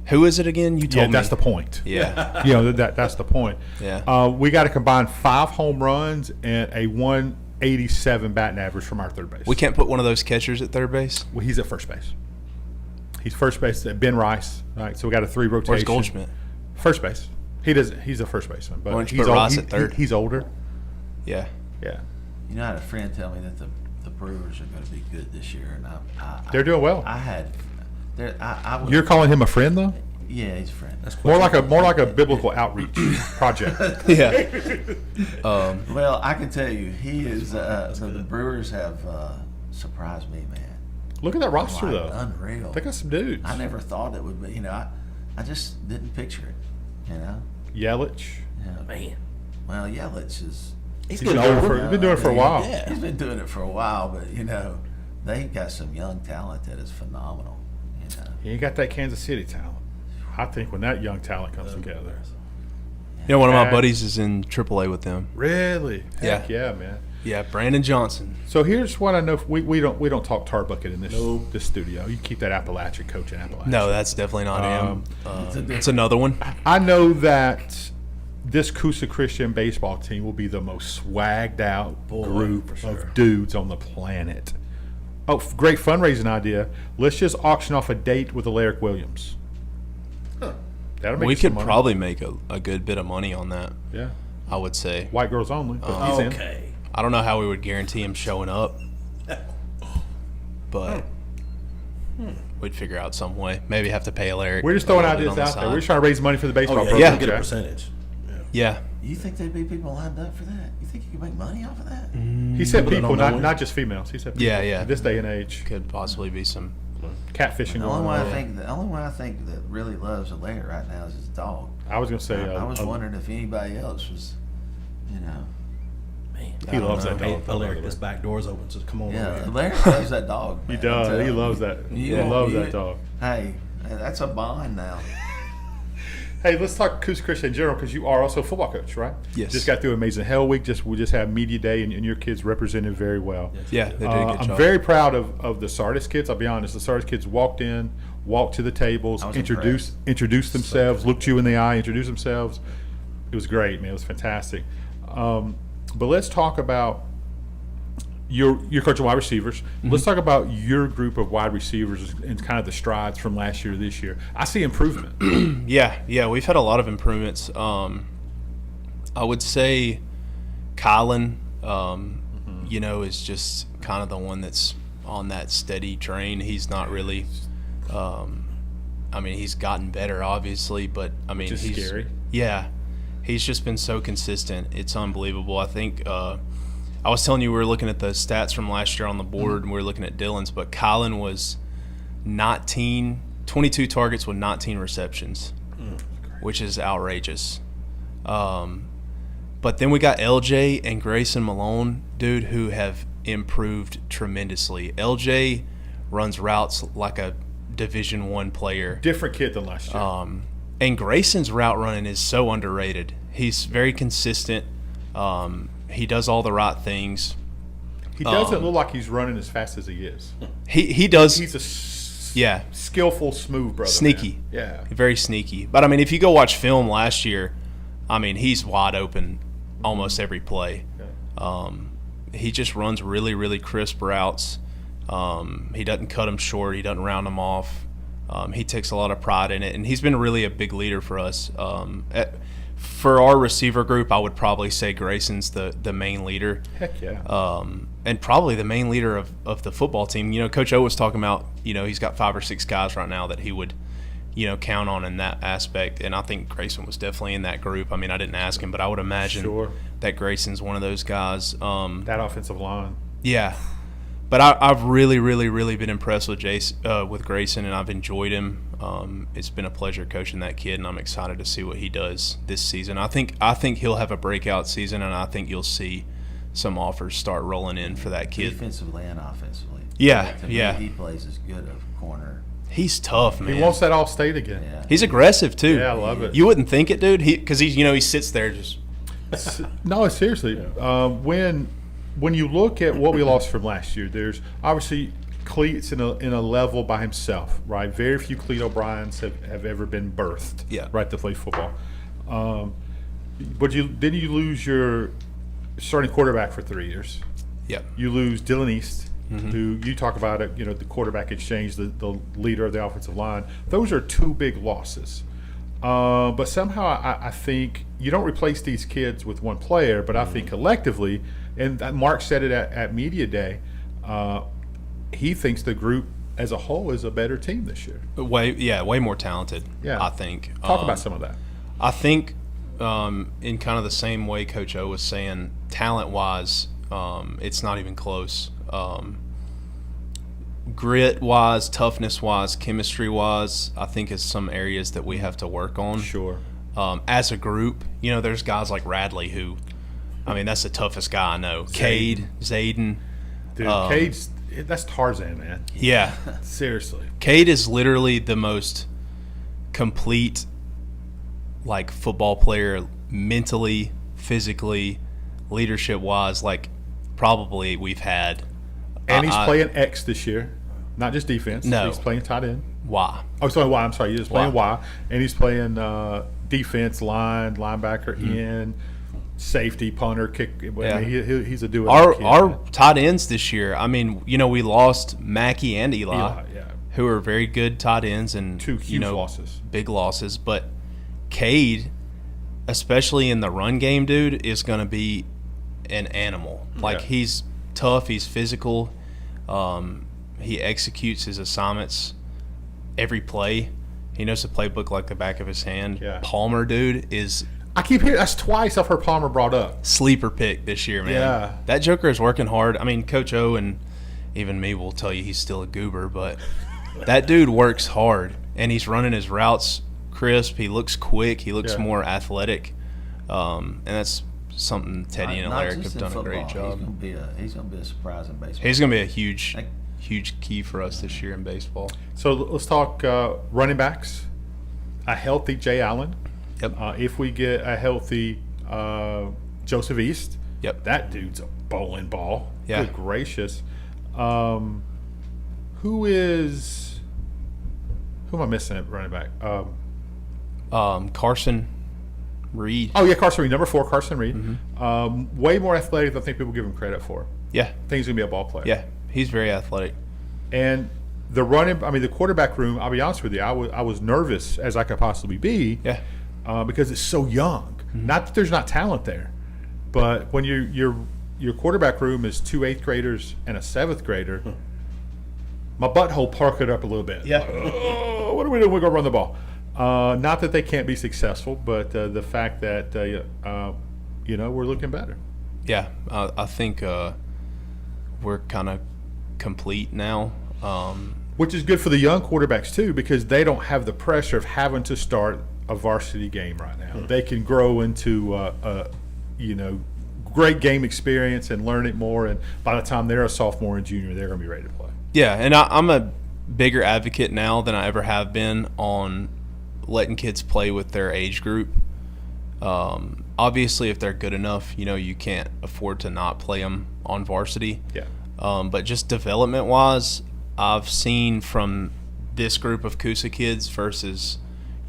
Who is it again? You Yeah, told me. that's the point. Yeah. You know, that's the point. Yeah. We got to combine 5 home runs and a 187 batting average from our third base. We can't put one of those catchers at third base? Well, he's at first base. He's first base. Ben Rice. Right. So we got a 3 rotation. Where's Goldschmidt? First base. He doesn't. He's a first baseman, but Why don't you he's put old, Rice at third? he's older. Yeah. Yeah. You know, I had a friend tell me that the Brewers are going to be good this year, and They're doing well. I was, You're calling him a friend, though. yeah, he's a friend. More like a biblical outreach project. Yeah. Well, I can tell you, he is. So the Brewers have surprised me, man. Look at that roster, Like, though. unreal. They got some dudes. I never thought it would be. You know, I just didn't picture it. You know. Yelich. Yeah. Man. Well, Yelich is. He's He's been getting doing, older. he's been doing it for a while. Yeah. He's been doing it for a while, but you know, they got some young talent that is phenomenal. You know. He ain't got that Kansas City talent. I think when that young talent comes together. You know, one of my Yeah. buddies is in AAA with them. Really? Yeah. Heck yeah, man. Yeah, Brandon Johnson. So here's what I know. We don't talk tar bucket in this Nope. this studio. You keep that Appalachian coach in Appalachia. No, that's definitely not him. It's another one. I know that this Coosa Christian baseball team will be the most swagged out group for sure. of dudes on the planet. Oh, great fundraising idea. Let's just auction off a date with Alaric Williams. That'll make We us some could money. probably make a good bit of money on that, Yeah. I would say. White girls only. But he's in. Okay. I don't know how we would guarantee him showing up, but we'd figure out some way. Maybe have to pay Alaric. We're just a throwing little bit ideas on the out there. We're side. just trying to raise money for the baseball Oh, yeah. program. You get a Jack. percentage. Yeah. You think there'd be people lined up for that? You think you could make money off of that? He said People that people, don't know not him. not just females. He said people. Yeah, yeah. In this day and age, Could possibly be some. catfishing The going only one on. the only one I think that really loves Alaire right now is his dog. I was going to say. I was wondering if anybody else was, you know. Man. He loves that Hey, dog, by the Alaric, way. this back door's open, so come on Yeah, over here. Alaire loves that dog. He man, I'm does. telling He you. loves that. He You- loves you- that dog. Hey, that's a bond now. Hey, let's talk Coosa Christian in general because you are also a football coach, right? Yes. Just got through Amazing Hell Week. We just had media day, and your kids represented very well. Yeah, they did a good I'm job. very proud of the Sardis kids. I'll be honest. The Sardis kids walked to the tables, I was introduced themselves, looked you in the eye, introduced themselves. It was great, man. It was fantastic. But let's talk about you're coaching wide receivers. Let's talk about your group of wide receivers and kind of the strides from last year to this year. I see improvement. Yeah, we've had a lot of improvements. I would say Colin, is just kind of the one that's on that steady train. He's not really he's gotten better, obviously, but Which is he's scary. Yeah, he's just been so consistent. It's unbelievable. I think I was telling you we were looking at the stats from last year on the board, and we were looking at Dylan's, but Colin was 22 targets with 19 receptions, which is outrageous. But then we got LJ and Grayson Malone, dude, who have improved tremendously. LJ runs routes like a Division I player. Different kid than last year. And Grayson's route running is so underrated. He's very consistent. He does all the right things. He doesn't look like he's running as fast as he is. He does. He's a skillful, smooth brother. Sneaky. Man. Yeah. Very sneaky. But, if you go watch film last year, he's wide open almost every play. He just runs really, really crisp routes. He doesn't cut them short. He doesn't round them off. He takes a lot of pride in it, and he's been really a big leader for us. For our receiver group, I would probably say Grayson's the main leader. Heck yeah. And probably the main leader of the football team. Coach O was talking about, he's got 5 or 6 guys right now that he would, count on in that aspect. And I think Grayson was definitely in that group. I didn't ask him, but I would imagine that Grayson's one of those guys. That offensive line. Yeah. But I've really, really, really been impressed with with Grayson, and I've enjoyed him. It's been a pleasure coaching that kid, and I'm excited to see what he does this season. I think he'll have a breakout season, and I think you'll see some offers start rolling in for that kid. Defensively and offensively. Yeah, To me, yeah. he plays as good a corner. He's tough, man. He wants that all-state again. Yeah. He's aggressive too. Yeah, I love it. You wouldn't think it, dude. Because he sits there just. No, seriously. When you look at what we lost from last year, there's obviously Cleet's in a level by himself, right? Very few Cleet O'Briens have ever been birthed, Yeah. right, to play football. But didn't you lose your starting quarterback for 3 years? Yeah. You lose Dylan East, who you talk about it, the quarterback exchange, the leader of the offensive line. Those are 2 big losses. But somehow I think you don't replace these kids with one player, but I think collectively, and Mark said it at Media Day, he thinks the group as a whole is a better team this year. Way more talented. Yeah. I think. Talk about some of that. I think in kind of the same way Coach O was saying, talent-wise, it's not even close. Grit-wise, toughness-wise, chemistry-wise, I think is some areas that we have to work on. Sure. As a group, there's guys like Radley who, that's the toughest guy I know. Cade, Zayden. Dude, Cade's that's Tarzan, man. Yeah. Seriously. Cade is literally the most complete, football player, mentally, physically, leadership-wise, probably we've had. And he's playing X this year, not just defense. No. He's playing tight end. Why? Oh, sorry, Y. I'm sorry. He's playing Y. And he's playing defense, linebacker, end, safety, punter, kick. Yeah. He's a do it. Our tight ends this year, we lost Mackey and Eli, yeah. who are very good tight ends and 2 huge losses. Big losses. But Cade, especially in the run game, dude, is going to be an animal. He's tough. He's physical. He executes his assignments every play. He knows the playbook like the back of his hand. Yeah. Palmer, dude, is I keep hearing that's twice I've heard Palmer brought up. sleeper pick this year, man. Yeah. That joker is working hard. Coach O and even me will tell you he's still a goober, but that dude works hard, and he's running his routes crisp. He looks quick. He looks more athletic, and that's something Teddy and Not Alaric just have in done a great football. job. He's gonna be a surprise in baseball. He's going to be a huge key for us this year in baseball. So let's talk running backs. A healthy Jay Allen. Yep. If we get a healthy Joseph East, Yep. that dude's a bowling ball. Yeah. Good gracious. Who am I missing at running back? Carson Reed. Oh, yeah, Carson Reed, number 4, Carson Reed. Mm-hmm. Way more athletic than I think people give him credit for. Yeah. I think he's going to be a ball player. Yeah. He's very athletic. And the quarterback room, I'll be honest with you, I was nervous as I could possibly be. Yeah. Because it's so young. Not that there's not talent there, but when your quarterback room is 2 8th graders and a 7th grader, my butthole perked up a little bit. Yeah. Like, oh, what are we doing? We're going to run the ball. Not that they can't be successful, but the fact that we're looking better. Yeah. I think we're kind of complete now. Which is good for the young quarterbacks too, because they don't have the pressure of having to start a varsity game right now. They can grow into great game experience and learn it more. And by the time they're a sophomore and junior, they're going to be ready to play. Yeah, and I'm a bigger advocate now than I ever have been on letting kids play with their age group. Obviously, if they're good enough, you can't afford to not play them on varsity. Yeah. But just development-wise, I've seen from this group of Coosa kids versus,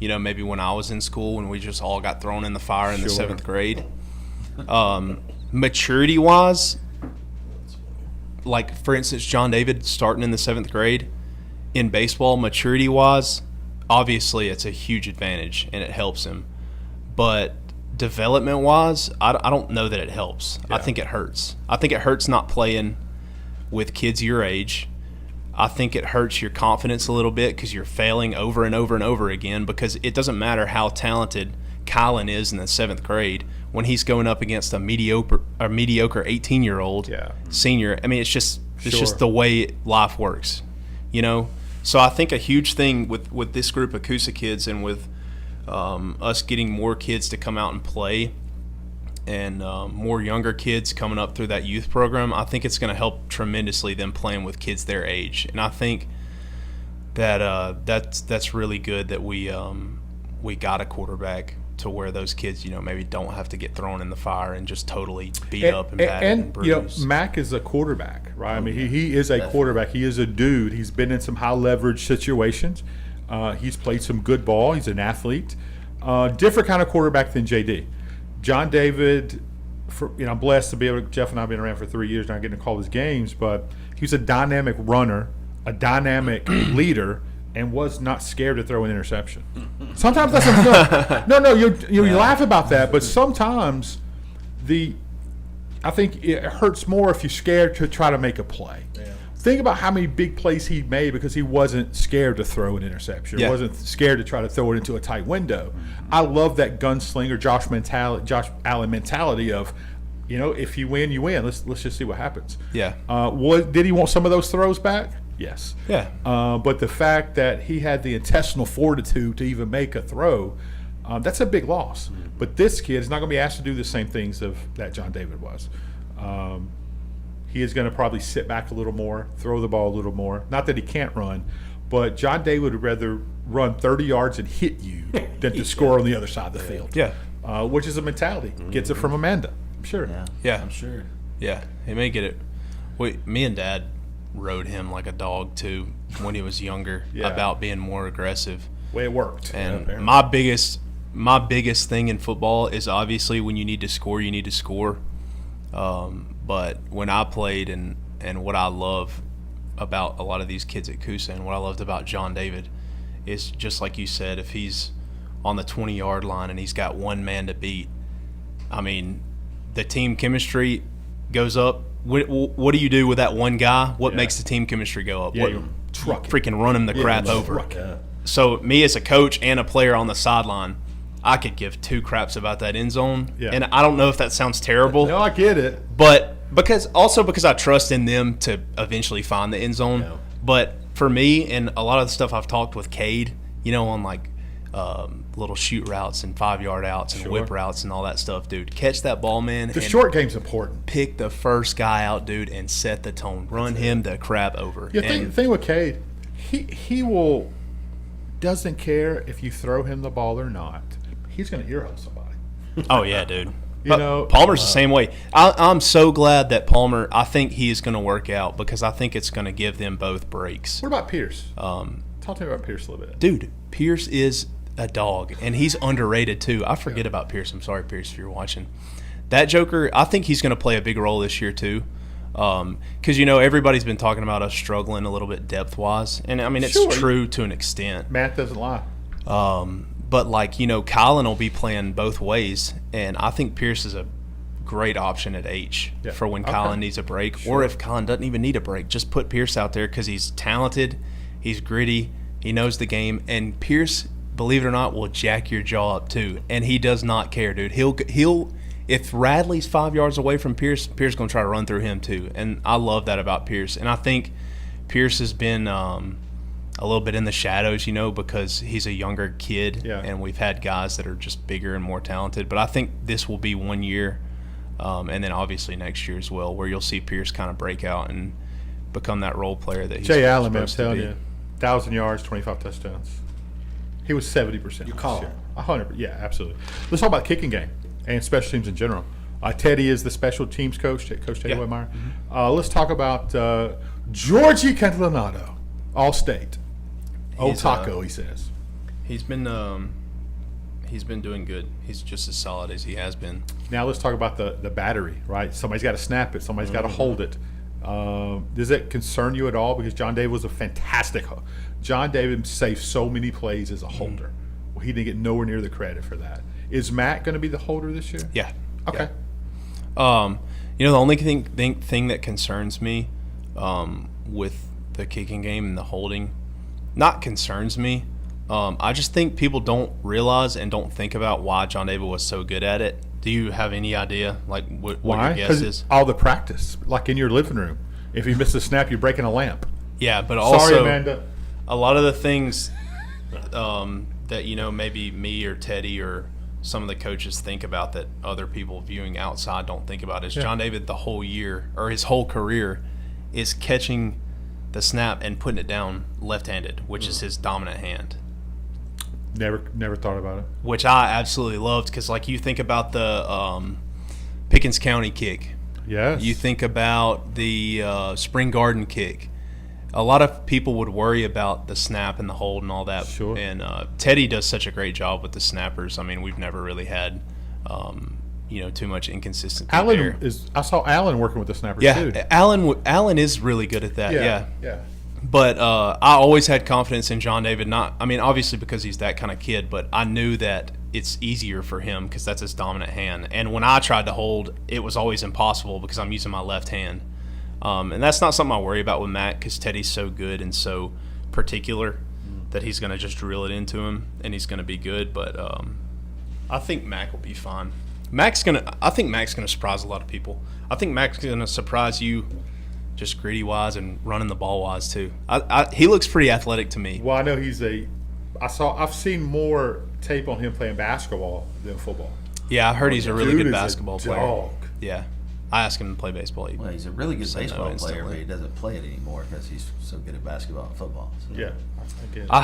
maybe when I was in school when we just all got thrown in the fire in the 7th grade. Maturity-wise, like, for instance, John David starting in the 7th grade in baseball, maturity-wise, obviously it's a huge advantage and it helps him. But development-wise, I don't know that it helps. Yeah. I think it hurts. I think it hurts not playing with kids your age. I think it hurts your confidence a little bit because you're failing over and over and over again, because it doesn't matter how talented Kylan is in the 7th grade when he's going up against a mediocre 18-year-old senior. I mean, it's just the way life works, So I think a huge thing with this group of Coosa kids and with us getting more kids to come out and play and more younger kids coming up through that youth program, I think it's going to help tremendously them playing with kids their age. And I think that that's really good that we got a quarterback to where those kids, maybe don't have to get thrown in the fire and just totally beat up and battered and bruised. Mac is a quarterback, right? I mean, he is a quarterback. He is a dude. He's been in some high leverage situations. He's played some good ball. He's an athlete. Different kind of quarterback than JD. John David, I'm blessed to be able to, Jeff and I have been around for 3 years now getting to call his games, but he was a dynamic runner, a dynamic leader, and was not scared to throw an interception. Sometimes that's no. You laugh about that, but sometimes I think it hurts more if you're scared to try to make a play. Yeah. Think about how many big plays he made because he wasn't scared to throw an interception. He wasn't scared to try to throw it into a tight window. I love that gunslinger Josh Allen mentality of, if you win, you win. Let's just see what happens. Yeah. Did he want some of those throws back? Yes. Yeah. But the fact that he had the intestinal fortitude to even make a throw, that's a big loss. Mm-hmm. But this kid is not going to be asked to do the same things that John David was. He is going to probably sit back a little more, throw the ball a little more. Not that he can't run, but John David would rather run 30 yards and hit you than to score on the other side of the field. Yeah. Which is a mentality. Mm-hmm. Gets it from Amanda, I'm sure. Yeah. I'm sure. Yeah, he may get it. Me and Dad rode him like a dog too when he was younger about being more aggressive. Way it worked. And my biggest thing in football is obviously when you need to score, you need to score. But when I played and what I love about a lot of these kids at Coosa and what I loved about John David is just like you said, if he's on the 20-yard line and he's got one man to beat, I mean, the team chemistry goes up. What do you do with that one guy? What makes the team chemistry go up? You freaking run him the crap over. So me as a coach and a player on the sideline, I could give two craps about that end zone. Yeah. And I don't know if that sounds terrible. No, I get it. But because I trust in them to eventually find the end zone. Yeah. But for me and a lot of the stuff I've talked with Cade, on like little shoot routes and 5-yard outs and whip routes and all that stuff, dude. Catch that ball, man. The short game's important. Pick the first guy out, dude, and set the tone. Run him the crap over. Yeah, thing with Cade, he doesn't care if you throw him the ball or not. He's going to earhole somebody. Oh, yeah, dude. Palmer's the same way. I'm so glad that Palmer, I think he is going to work out because I think it's going to give them both breaks. What about Pierce? Talk to me about Pierce a little bit. Dude, Pierce is a dog, and he's underrated too. I forget about Pierce. I'm sorry, Pierce, if you're watching. That joker, I think he's going to play a big role this year too. Because, everybody's been talking about us struggling a little bit depth-wise. And, I mean, it's Sure. true to an extent. Math doesn't lie. But, Colin will be playing both ways. And I think Pierce is a great option at H for when Colin needs a break. Sure. Or if Colin doesn't even need a break, just put Pierce out there because he's talented, he's gritty, he knows the game. And Pierce, believe it or not, will jack your jaw up too. And he does not care, dude. He'll if Radley's 5 yards away from Pierce, Pierce going to try to run through him too. And I love that about Pierce. And I think Pierce has been a little bit in the shadows, because he's a younger kid. Yeah. And we've had guys that are just bigger and more talented. But I think this will be 1 year, and then obviously next year as well, where you'll see Pierce kind of break out and become that role player that he's Jay Allen, man, I'm supposed to telling be. you, 1,000 yards, 25 touchdowns. He was 70%. You call last it. year. 100%. Yeah, absolutely. Let's talk about kicking game and special teams in general. Teddy is the special teams coach, Coach Teddy Yeah. Whitmire. Let's talk about Georgie Cantalanato, All-State. Old He's, Taco, he says. He's been doing good. He's just as solid as he has been. Now let's talk about the battery, right? Somebody's got to snap it. Somebody's got to hold it. Does it concern you at all? Because John David was a fantastic John David saved so many plays as a holder. Well, he didn't get nowhere near the credit for that. Is Matt going to be the holder this year? Yeah. Okay. The only thing that concerns me with the kicking game and the holding, not concerns me. I just think people don't realize and don't think about why John David was so good at it. Do you have any idea, what Why? your guess is? All the practice, like in your living room. If you miss a snap, you're breaking a lamp. Yeah, but also Sorry, Amanda. a lot of the things that maybe me or Teddy or some of the coaches think about that other people viewing outside don't think about is John David the whole year or his whole career is catching the snap and putting it down left-handed, which is his dominant hand. Never thought about it. Which I absolutely loved because, you think about the Pickens County kick. Yes. You think about the Spring Garden kick. A lot of people would worry about the snap and the hold and all that. Sure. And Teddy does such a great job with the snappers. I mean, we've never really had, too much inconsistency there. I saw Allen working with the snappers too. Yeah, Allen is really good at that. Yeah. Yeah. But I always had confidence in John David. Obviously because he's that kind of kid, but I knew that it's easier for him because that's his dominant hand. And when I tried to hold, it was always impossible because I'm using my left hand. And that's not something I worry about with Matt because Teddy's so good and so particular that he's going to just drill it into him and he's going to be good. But I think Mac will be fine. I think Mac's going to surprise a lot of people. I think Mac's going to surprise you just gritty wise and running the ball wise too. He looks pretty athletic to me. Well, I know I've seen more tape on him playing basketball than football. Yeah, I heard he's a really Dude good is basketball player. dog. Yeah. I asked him to play baseball. Well, he's a really good Say no baseball player, instantly. but he doesn't play it anymore because he's so good at basketball and football. So. Yeah. I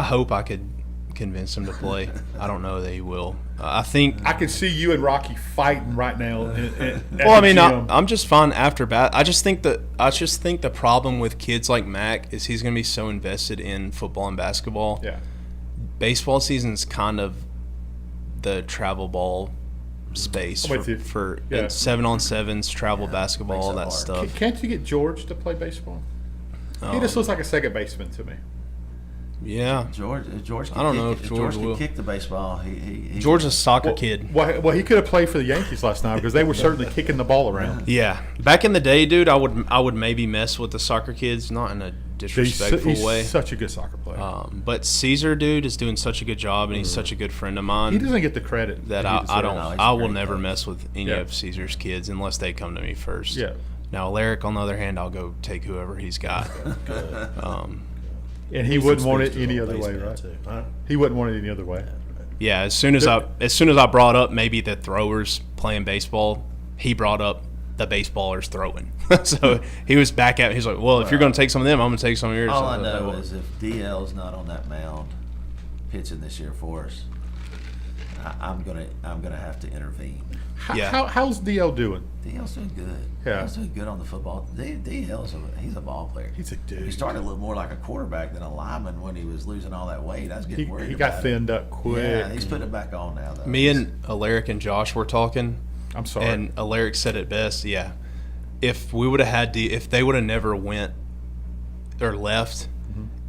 hope I could convince him to play. I don't know that he will. I think. I can see you and Rocky fighting right now. Well, I mean, I'm just fine after bat. I just think the problem with kids like Mac is he's going to be so invested in football and basketball. Yeah. Baseball season's kind of the travel ball space I'm with you. for Yeah. 7-on-7s, travel basketball, all makes that it hard. stuff. Can't you get George to play baseball? He just looks like a second baseman to me. Yeah. George I don't know if George could will. kick the baseball. He George's a soccer kid. Well, he could have played for the Yankees last night because they were certainly kicking the ball around. Yeah. Back in the day, dude, I would maybe mess with the soccer kids, not in a disrespectful He's way. such a good soccer player. But Caesar, dude, is doing such a good job, and he's such a good friend of mine. He doesn't get the credit that he I deserves. don't. No, he's a I will great never coach. mess with any Yeah. of Caesar's kids unless they come to me first. Yeah. Now, Alaric, on the other hand, I'll go take whoever he's got. And he He's wouldn't want it experienced any as a other way, baseman, right? too, huh? He wouldn't want it any other way. Yeah, as soon as I brought up maybe the throwers playing baseball, he brought up the baseballers throwing. So he was back at me. He's like, "Well, if you're going to take some of them, I'm going to take some of yours." All I know is if DL's not on that mound pitching this year for us, I'm gonna have to intervene. Yeah. How's DL doing? DL's doing good. Yeah. DL's doing good on the football. He's a ball player. He's a dude. He started a little more like a quarterback than a lineman when he was losing all that weight. I was getting worried. He got about thinned it. up quick. Yeah, he's putting it back on now though. Me and Alaric and Josh were talking. I'm sorry. And Alaric said it best. Yeah. if we would have had if they would have never went or left,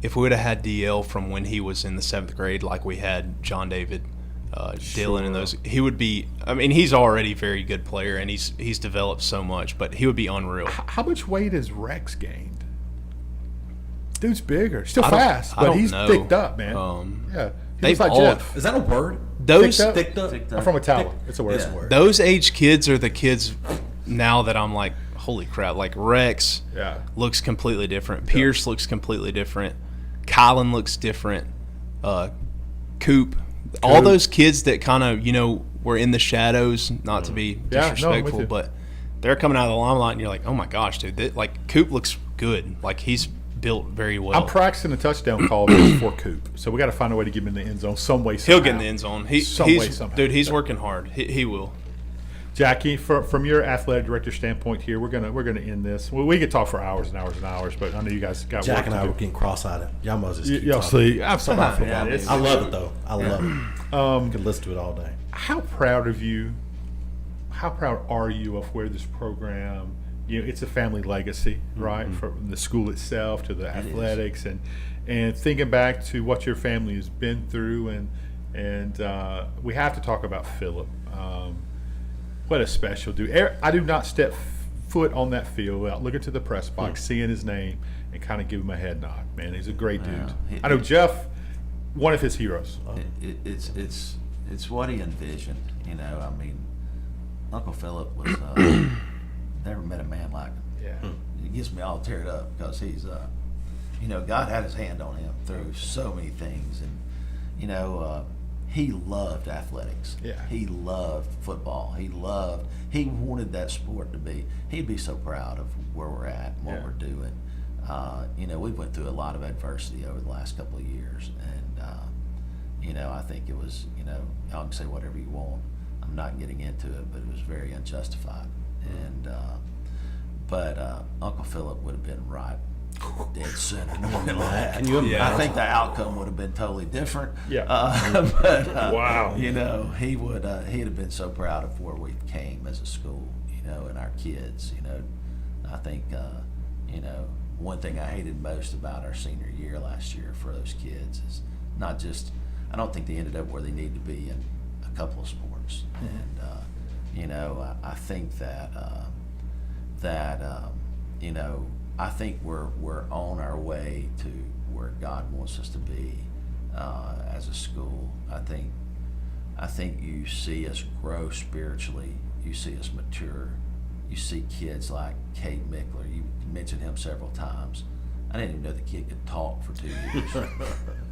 if we would have had DL from when he was in the 7th grade, like we had John David, Dylan, and those, he would be. I mean, he's already a very good player, and he's developed so much, but he would be unreal. How much weight has Rex gained? Dude's bigger, still I don't- fast, I but don't he's know. thicked up, man. Yeah, he They've looks like all- Jeff. Is that a word? Those Thicked up? Thicked up? Thicked I'm up. from Italian. It's a word. Yeah. those age kids are the kids now that I'm like, holy crap! Like Rex Yeah. looks completely different. Pierce looks completely different. Kylan looks different. Coop. All those kids that kind of were in the shadows. Not to be Yeah, no, I'm with disrespectful, you. but they're coming out of the limelight, and you're like, oh my gosh, dude! Like Coop looks good. Like he's built very well. I'm practicing a touchdown call for Coop, so we got to find a way to get him in the end zone some way. He'll Somehow. get in the end zone. Some way, He's somehow. dude. He's working hard. He will. Jackie, from your athletic director standpoint here, we're gonna end this. Well, we could talk for hours and hours and hours, but I know you guys got Jack work and to I do. were getting cross-eyed. Y'all must just keep Y'all talking. see, I'm sorry about Yeah, that. It's- I love it though. I love it. I could listen to it all day. How proud of you? How proud are you of where this program? It's a family legacy, right? From the school itself to the athletics, and thinking back to what your family has been through, and we have to talk about Philip. What a special dude! I do not step foot on that field without looking to the press box, seeing his name, and kind of give him a head nod. Man, he's a great dude. Yeah. I know Jeff, one of his heroes. It's what he envisioned. I mean, Uncle Philip was never met a man like him. Yeah. It gets me all teared up because he's God had his hand on him through so many things, and he loved athletics. Yeah. He loved football. He wanted that sport to be. He'd be so proud of where we're at and what Yeah. we're doing. We went through a lot of adversity over the last couple of years, and I think it was, y'all can say whatever you want. I'm not getting into it, but it was very unjustified. And but Uncle Philip would have been right dead center. Can you I imagine? think the outcome would have been totally different. Yeah. But Wow. he would he'd have been so proud of where we came as a school, and our kids. I think one thing I hated most about our senior year last year for those kids is not just, I don't think they ended up where they need to be in a couple of sports, and I think that I think we're on our way to where God wants us to be as a school. I think you see us grow spiritually. You see us mature. You see kids like Cade Mickler. You mentioned him several times. I didn't even know the kid could talk for 2 years.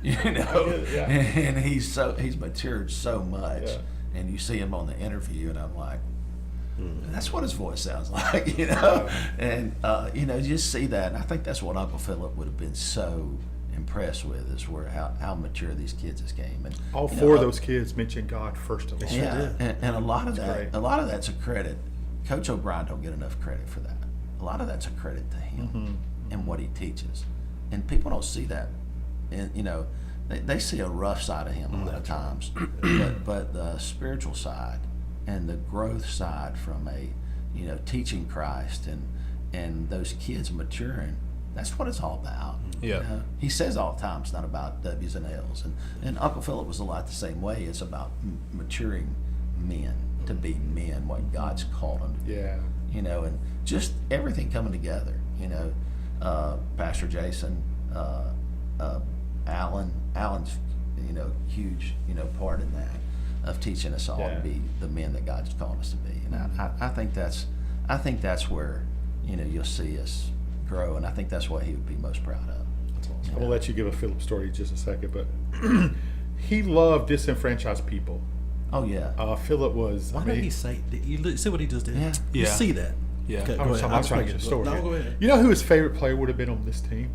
Yeah. And he's matured so much. Yeah. And you see him on the interview, and I'm like, that's what his voice sounds like, And you just see that, and I think that's what Uncle Philip would have been so impressed with, is how mature these kids has came. And All four of those kids mentioned God first of all. yeah, and a lot of great. that's a credit. Coach O'Brien don't get enough credit for that. A lot of that's a credit to him and what he teaches, and people don't see that. And they see a rough side of him a lot of times, but the spiritual side and the growth side from teaching Christ and those kids maturing. That's what it's all about. Yeah. He says all the time it's not about W's and L's, and Uncle Philip was a lot the same way. It's about maturing men to be men, what God's called them to be. Yeah. And just everything coming together. Pastor Jason, Alan's huge part in that, of teaching us all Yeah. to be the men that God's called us to be. And I think that's where you'll see us grow, and I think that's what he would be most proud of. I'm gonna let you give a Philip story in just a second, but he loved disenfranchised people. Oh yeah. Philip was. Why did he say? Did you see what he just did? Yeah. You Yeah. see that? Yeah. Okay, I'm go sorry, ahead. I'm just trying to making- get a story. No, here. go ahead. You know who his favorite player would have been on this team?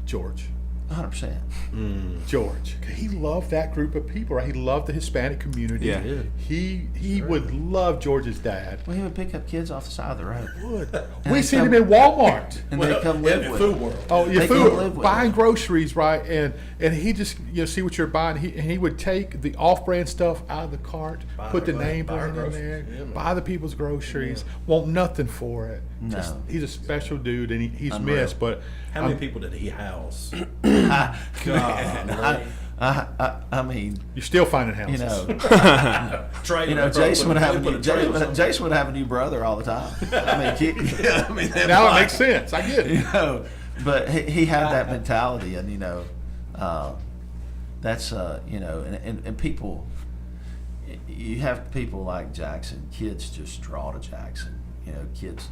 George. 100%. George. He loved that group of people, right? He loved the Hispanic community. Yeah. He would love George's dad. Well, he would pick up kids off the side of the road. We they seen come- him in Walmart. And they come live in with Food him. World. Oh, your They come live food, with buying him. groceries, right? And he just see what you're buying. And he would take the off-brand stuff out of the cart, put the name buy our brand in groceries. there, Yeah, man. buy the people's groceries, want nothing for it. No. He's a special dude, and he's Unreal. missed. But How many people did he house? I mean, you're still finding houses. you know, Trailer, Jason would have a put new trailer somewhere. Jason would have a new brother all the time. I mean, Now it makes sense. I get You it. know, but he had that mentality, and that's and people. You have people like Jackson. Kids just draw to Jackson. Kids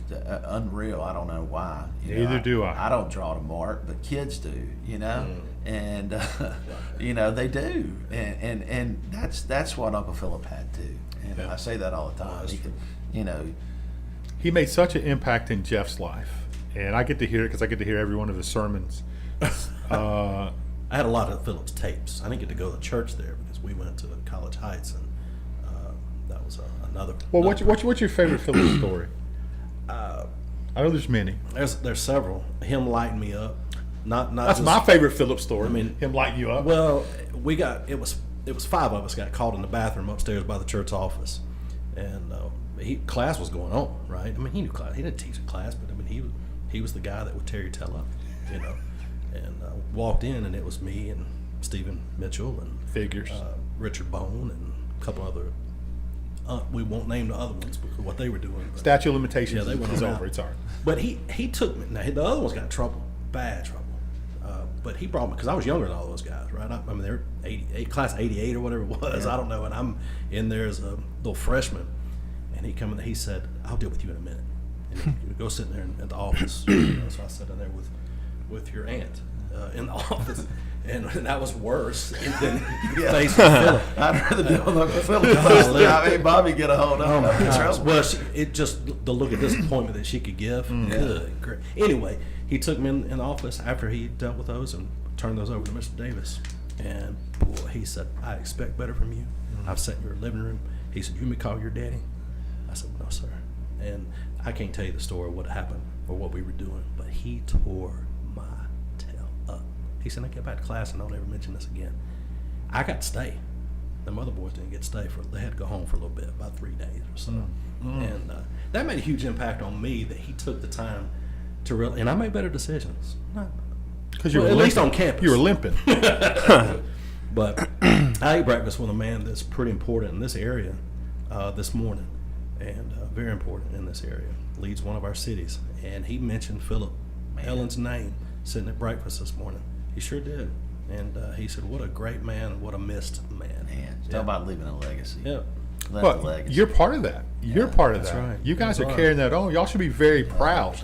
unreal. I don't know why. Neither do I. I don't draw to Mark, but kids do. And they do. And that's what Uncle Philip had too. And I say that all the time. He could, He made such an impact in Jeff's life, and I get to hear it because I get to hear every one of his sermons. I had a lot of Phillips tapes. I didn't get to go to church there because we went to College Heights, and that was another. Well, what's your favorite Phillips story? I know there's many. There's several. Him lighting me up. Not That's just, my favorite Phillips story. I mean, him lighting you up. Well, it was 5 of us got called in the bathroom upstairs by the church office, and class was going on, right? I mean, he knew class. He didn't teach a class, but I mean, he was the guy that would tear your tail up, And walked in, and it was me and Stephen Mitchell and Figures. Richard Bone and a couple other. We won't name the other ones because of what they were doing. But, Statute of limitations they went is on over. out. It's all right. But he took me. Now the other ones got in trouble, bad trouble. But he brought me because I was younger than all those guys, right? I mean, they're 88, class '88 or whatever it was. Yeah. I don't know. And I'm in there as a little freshman, and he come in. He said, "I'll deal with you in a minute." And he would go sit in there at the office. So I sat in there with your aunt in the office. And that was worse than facing Philip. I'd rather deal with Uncle Philip. I mean, Bobby get a hold of him. Well, it just the look of disappointment that she could give. Good, great. Anyway, he took me in the office after he dealt with those and turned those over to Mr. Davis. And boy, he said, "I expect better from you. I've sat in your living room." He said, "You may call your daddy." I said, "No, sir." And I can't tell you the story of what happened or what we were doing, but he tore my tail up. He said, "I get back to class and don't ever mention this again." I got to stay. The other boys didn't get to stay they had to go home for a little bit, about 3 days or so. And that made a huge impact on me that he took the time to really, and I made better decisions. Because Well, at least on campus. You were limping. But I ate breakfast with a man that's pretty important in this area this morning, and very important in this area. Leads one of our cities, and he mentioned Philip Ellen's name sitting at breakfast this morning. He sure did, and he said, "What a great man, and what a missed man." Man, talk about leaving a legacy. Yeah. Left a But legacy. you're part of that. You're part of that's that. right. You guys That's are right. carrying that on. Y'all should be very proud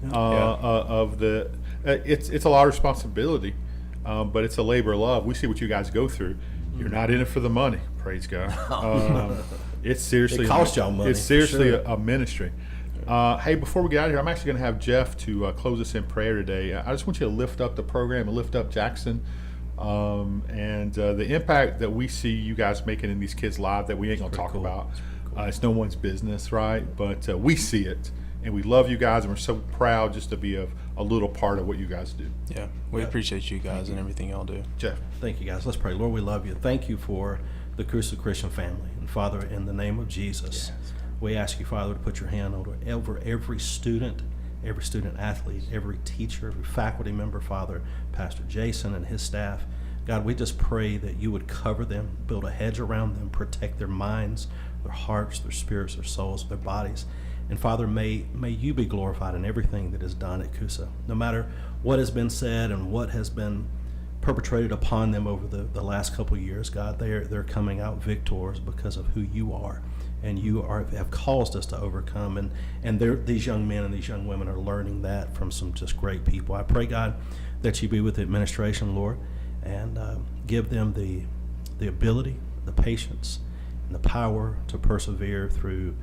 100%. of the. It's a lot of responsibility, but it's a labor of love. We see what you guys go through. You're not in it for the money. Praise God. It's seriously. It costs y'all money, It's for seriously sure. a ministry. Hey, before we get out of here, I'm actually going to have Jeff to close us in prayer today. I just want you to lift up the program and lift up Jackson. And the impact that we see you guys making in these kids' lives that we ain't gonna talk cool. about. It's no one's business, right? But we see it, and we love you guys, and we're so proud just to be a little part of what you guys do. Yeah, we appreciate you guys and everything y'all do. Jeff, Thank you, guys. Let's pray. Lord, we love you. Thank you for the Crucial Christian family. And Father, in the name of Jesus, we ask you, Father, to put your hand over every student athlete, every teacher, every faculty member, Father, Pastor Jason and his staff. God, we just pray that you would cover them, build a hedge around them, protect their minds, their hearts, their spirits, their souls, their bodies. And Father, may you be glorified in everything that is done at CUSA. No matter what has been said and what has been perpetrated upon them over the last couple of years, God, they're coming out victors because of who you are. And you have caused us to overcome. And these young men and these young women are learning that from some just great people. I pray, God, that you be with the administration, Lord, and give them the ability, the patience, and the power to persevere through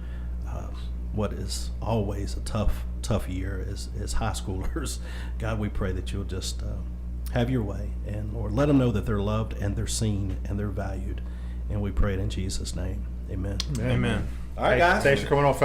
what is always a tough year as high schoolers. God, we pray that you'll just have your way. And Lord, let them know that they're loved and they're seen and they're valued. And we pray it in Jesus' name. Amen. Amen. All right, Hey, guys. thanks for coming on, fellas.